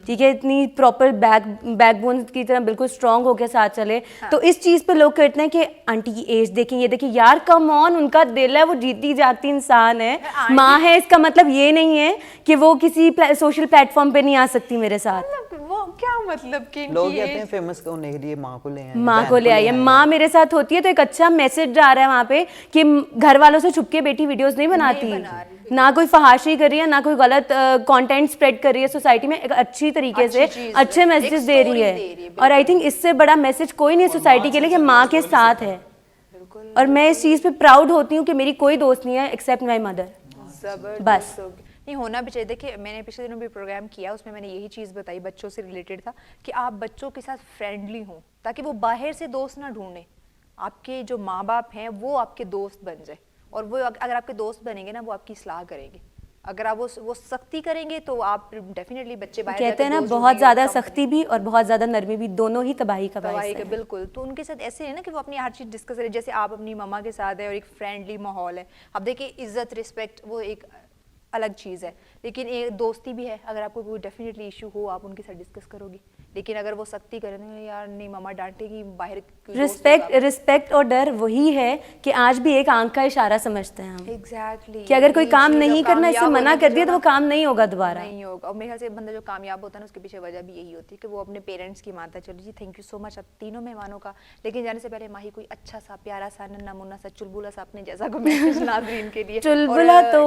ठीक है, इतनी प्रॉपर बैकबोन की तरह बिल्कुल स्ट्रांग होकर साथ चले। तो इस चीज़ पे लोग कहते हैं कि आंटी की एज देखें, ये देखें, यार कम ऑन, उनका दिल है, वो जीती जाती इंसान है, माँ है, इसका मतलब ये नहीं है कि वो किसी सोशल प्लेटफॉर्म पे नहीं आ सकती मेरे साथ। मतलब वो क्या मतलब कि लोग इनकी कहते हैं age- फेमस होने के लिए माँ को ले आए, माँ को ले आई है, माँ मेरे साथ होती है तो एक अच्छा मैसेज जा रहा है वहाँ पे कि घर वालों से छुप के बेटी वीडियोस नहीं बनाती, बना रही। ना कोई फहाशी कर रही है, ना कोई गलत कंटेंट स्प्रेड कर रही है सोसाइटी में, एक अच्छी तरीके अच्छी से चीज़, अच्छे एक मैसेजेस दे रही story है। दे रही है, और आई थिंक इससे बड़ा मैसेज कोई नहीं है सोसाइटी के लिए कि माँ के साथ है। और मैं इस चीज़ पे प्राउड होती हूँ कि मेरी कोई दोस्त नहीं है एक्सेप्ट माई मदर। जबरदस्त बस। हो गया। नहीं, होना भी चाहिए। देखिए मैंने पिछले दिनों भी प्रोग्राम किया, उसमें मैंने यही चीज़ बताई, बच्चों से रिलेटेड था कि आप बच्चों के साथ फ्रेंडली हों ताकि वो बाहर से दोस्त ना ढूंढें, आपके जो माँ बाप हैं वो आपके दोस्त बन जाए, और वो अगर आपके दोस्त बनेंगे ना वो आपकी इस्लाह करेंगे। अगर आप वो सख्ती करेंगे तो आप डेफिनेटली बच्चे बाहर कहते हैं ना, दोस्त बहुत ढूंढेंगे, ज़्यादा कंपनी- सख्ती भी और बहुत ज़्यादा नरमी भी, दोनों ही तबाही का तबाही बायस का है। बिल्कुल। तो उनके साथ ऐसे है ना कि वो अपनी हर चीज़ डिस्कस करें, जैसे आप अपनी मम्मा के साथ है और एक फ्रेंडली माहौल है। अब देखिए इज्जत, रिस्पेक्ट, वो एक अलग चीज़ है, लेकिन एक दोस्ती भी है। अगर आपको कोई डेफिनेटली इशू हो आप उनके साथ डिस्कस करोगी, लेकिन अगर वो सख्ती करें तो यार नहीं मम्मा डांटेगी, बाहर रिस्पेक्ट और डर वही है कि आज भी एक आंख का इशारा समझते हैं हम एग्जैक्टली कि अगर कोई काम नहीं करना, इससे मना कर दिया तो वो काम नहीं होगा दोबारा। नहीं होगा। और मेरे ख्याल से बंदा जो कामयाब होता है ना उसके पीछे वजह भी यही होती है कि वो अपने पेरेंट्स की मानता है। चलो जी थैंक यू सो मच आप तीनों मेहमानों का, लेकिन जाने से पहले माही कोई अच्छा सा प्यारा सा नन्ना मुन्ना सा चुलबुला सा अपने जैसा को मैसेज नाज़रीन के लिए। चुलबुला तो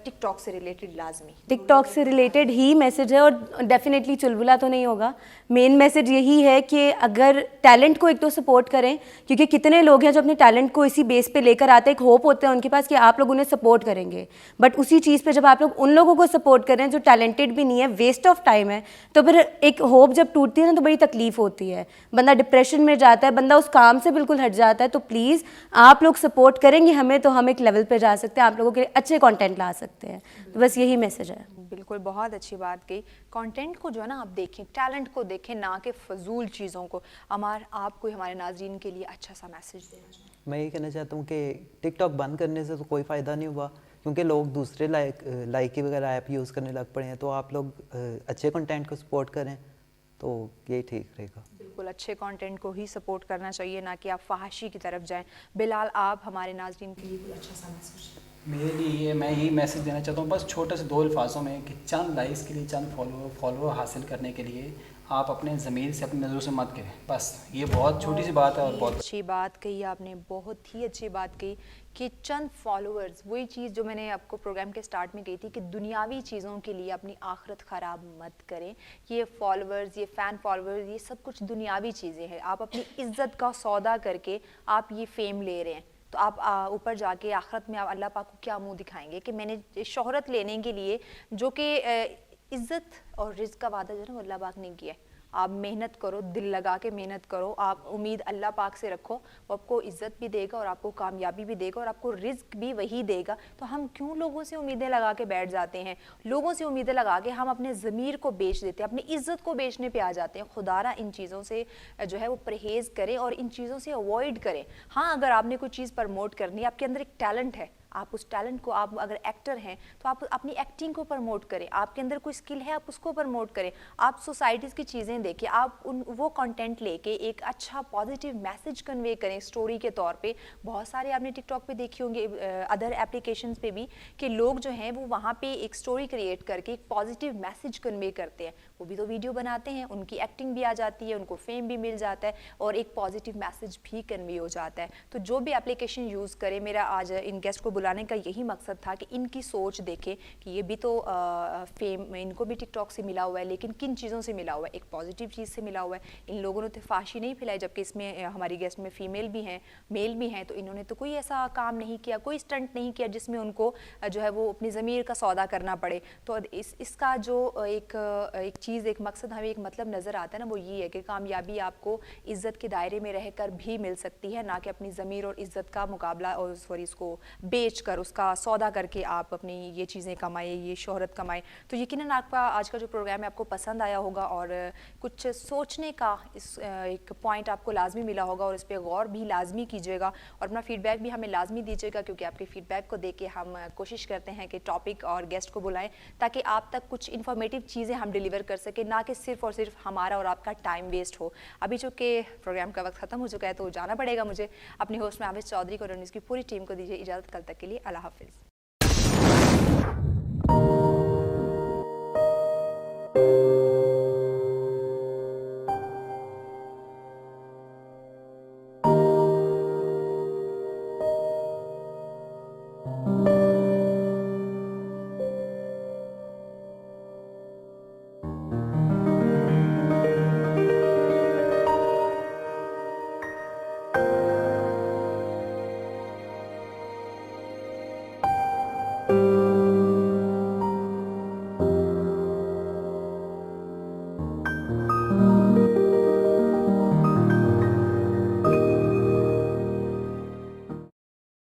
टिकटॉक से रिलेटेड लाजमी, टिकटॉक से रिलेटेड ही मैसेज है और डेफिनेटली चुलबुला तो नहीं होगा। मेन मैसेज यही है कि अगर टैलेंट को एक तो सपोर्ट करें, क्योंकि कितने लोग हैं जो अपने टैलेंट को इसी बेस पे लेकर आते हैं, एक होप होता है उनके पास कि आप लोग उन्हें सपोर्ट करेंगे, बट उसी चीज़ पे जब आप लोग उन लोगों को सपोर्ट करें जो टैलेंटेड भी नहीं है, वेस्ट ऑफ टाइम है, तो फिर एक होप जब टूटती है ना तो बड़ी तकलीफ होती है, बंदा डिप्रेशन में जाता है, बंदा उस काम से बिल्कुल हट जाता है। तो प्लीज़ आप लोग सपोर्ट करेंगे हमें तो हम एक लेवल पे जा सकते हैं, आप लोगों के लिए अच्छे कंटेंट ला सकते हैं। तो बस यही मैसेज है। बिल्कुल बहुत अच्छी बात कही। कंटेंट को जो है ना आप देखें, टैलेंट को देखें, ना कि फजूल चीज़ों को। अमार आपको हमारे नाजरीन के लिए अच्छा सा मैसेज देना चाहिए। मैं ये कहना चाहता हूँ कि टिकटॉक बंद करने से तो कोई फ़ायदा नहीं हुआ, क्योंकि लोग दूसरे लाइकी वगैरह ऐप यूज़ करने लग पड़े हैं। तो आप लोग अच्छे कंटेंट को सपोर्ट करें तो यही ठीक रहेगा। बिल्कुल अच्छे कंटेंट को ही सपोर्ट करना चाहिए, ना कि आप फहाशी की तरफ जाएं। बिलाल आप हमारे नाजरीन के लिए कोई अच्छा सा मैसेज। मेरे लिए मैं यही मैसेज देना चाहता हूँ बस छोटे से 2 अल्फाजों में कि चंद लाइक्स के लिए, चंद फॉलोअर हासिल करने के लिए आप अपने ज़मीर से, अपनी नज़रों से मत गिरें। बस ये बहुत छोटी सी बात है और बहुत अच्छी बात कही आपने, बहुत ही अच्छी बात कही कि चंद फॉलोअर्स, वही चीज़ जो मैंने आपको प्रोग्राम के स्टार्ट में कही थी कि दुनियावी चीज़ों के लिए अपनी आखिरत ख़राब मत करें। ये फॉलोअर्स, ये फ़ैन फॉलोअर्स, ये सब कुछ दुनियावी चीज़ें हैं। आप अपनी इज्जत का सौदा करके आप ये फेम ले रहे हैं, तो आप ऊपर जाके आखिरत में आप अल्लाह पाक को क्या मुंह दिखाएंगे कि मैंने शोहरत लेने के लिए, जो कि इज़्ज़त और रिज़्क़ का वादा जो है ना वो अल्लाह पाक ने किया है। आप मेहनत करो, दिल लगा के मेहनत करो, आप उम्मीद अल्लाह पाक से रखो, वो आपको इज़्ज़त भी देगा और आपको कामयाबी भी देगा और आपको रिज़्क भी वही देगा। तो हम क्यों लोगों से उम्मीदें लगा के बैठ जाते हैं? लोगों से उम्मीदें लगा के हम अपने ज़मीर को बेच देते हैं, अपनी इज़्ज़त को बेचने पे आ जाते हैं। खुदारा इन चीज़ों से जो है वो परहेज़ करें और इन चीज़ों से अवॉइड करें। हाँ, अगर आपने कोई चीज़ प्रमोट करनी है, आपके अंदर एक टैलेंट है, आप उस टैलेंट को, आप अगर एक्टर हैं तो आप अपनी एक्टिंग को प्रमोट करें, आपके अंदर कोई स्किल है आप उसको प्रमोट करें, आप सोसाइटीज़ की चीज़ें देखें, आप वो कंटेंट लेके एक अच्छा पॉजिटिव मैसेज कन्वे करें स्टोरी के तौर पे। बहुत सारे आपने टिकटॉक पे देखी होंगे, अदर एप्लीकेशंस पे भी, कि लोग जो हैं वो वहाँ पे एक स्टोरी क्रिएट करके एक पॉजिटिव मैसेज कन्वे करते हैं। वो भी तो वीडियो बनाते हैं, उनकी एक्टिंग भी आ जाती है, उनको फेम भी मिल जाता है और एक पॉजिटिव मैसेज भी कन्वे हो जाता है। तो जो भी एप्लीकेशन यूज़ करे, मेरा आज इन गेस्ट को बुलाने का यही मकसद था कि इनकी सोच देखें कि ये भी तो फेम इनको भी टिकटॉक से मिला हुआ है, लेकिन किन चीज़ों से मिला हुआ है? एक पॉजिटिव चीज़ से मिला हुआ है। इन लोगों ने तो फाशी नहीं फैलाई, जबकि इसमें हमारी गेस्ट में फीमेल भी हैं, मेल भी हैं, तो इन्होंने तो कोई ऐसा काम नहीं किया, कोई स्टंट नहीं किया जिसमें उनको जो है वो अपनी ज़मीर का सौदा करना पड़े। तो इसका जो एक चीज़, एक मकसद, हमें एक मतलब नज़र आता है ना, वो ये है कि कामयाबी आपको इज़्ज़त के दायरे में रहकर भी मिल सकती है, ना कि अपनी ज़मीर और इज़्ज़त का मुकाबला और इसको बेच कर, उसका सौदा करके आप अपनी ये चीज़ें कमाए, ये शोहरत कमाए। तो यकीनन आपका आज का जो प्रोग्राम है आपको पसंद आया होगा और कुछ सोचने का एक पॉइंट आपको लाजमी मिला होगा और इस पर गौर भी लाजमी कीजिएगा और अपना फीडबैक भी हमें लाजमी दीजिएगा, क्योंकि आपके फीडबैक को देख के हम कोशिश करते हैं कि टॉपिक और गेस्ट को बुलाएं ताकि आप तक कुछ इन्फॉर्मेटिव चीज़ें हम डिलीवर कर सकें, ना कि सिर्फ और सिर्फ हमारा और आपका टाइम वेस्ट हो। अभी चूँकि प्रोग्राम का वक्त ख़त्म हो चुका है तो जाना पड़ेगा मुझे। अपने होस्ट में आबिद चौधरी को और उसकी पूरी टीम को दीजिए इजाज़त। कल तक के लिए अल्लाह हाफिज़।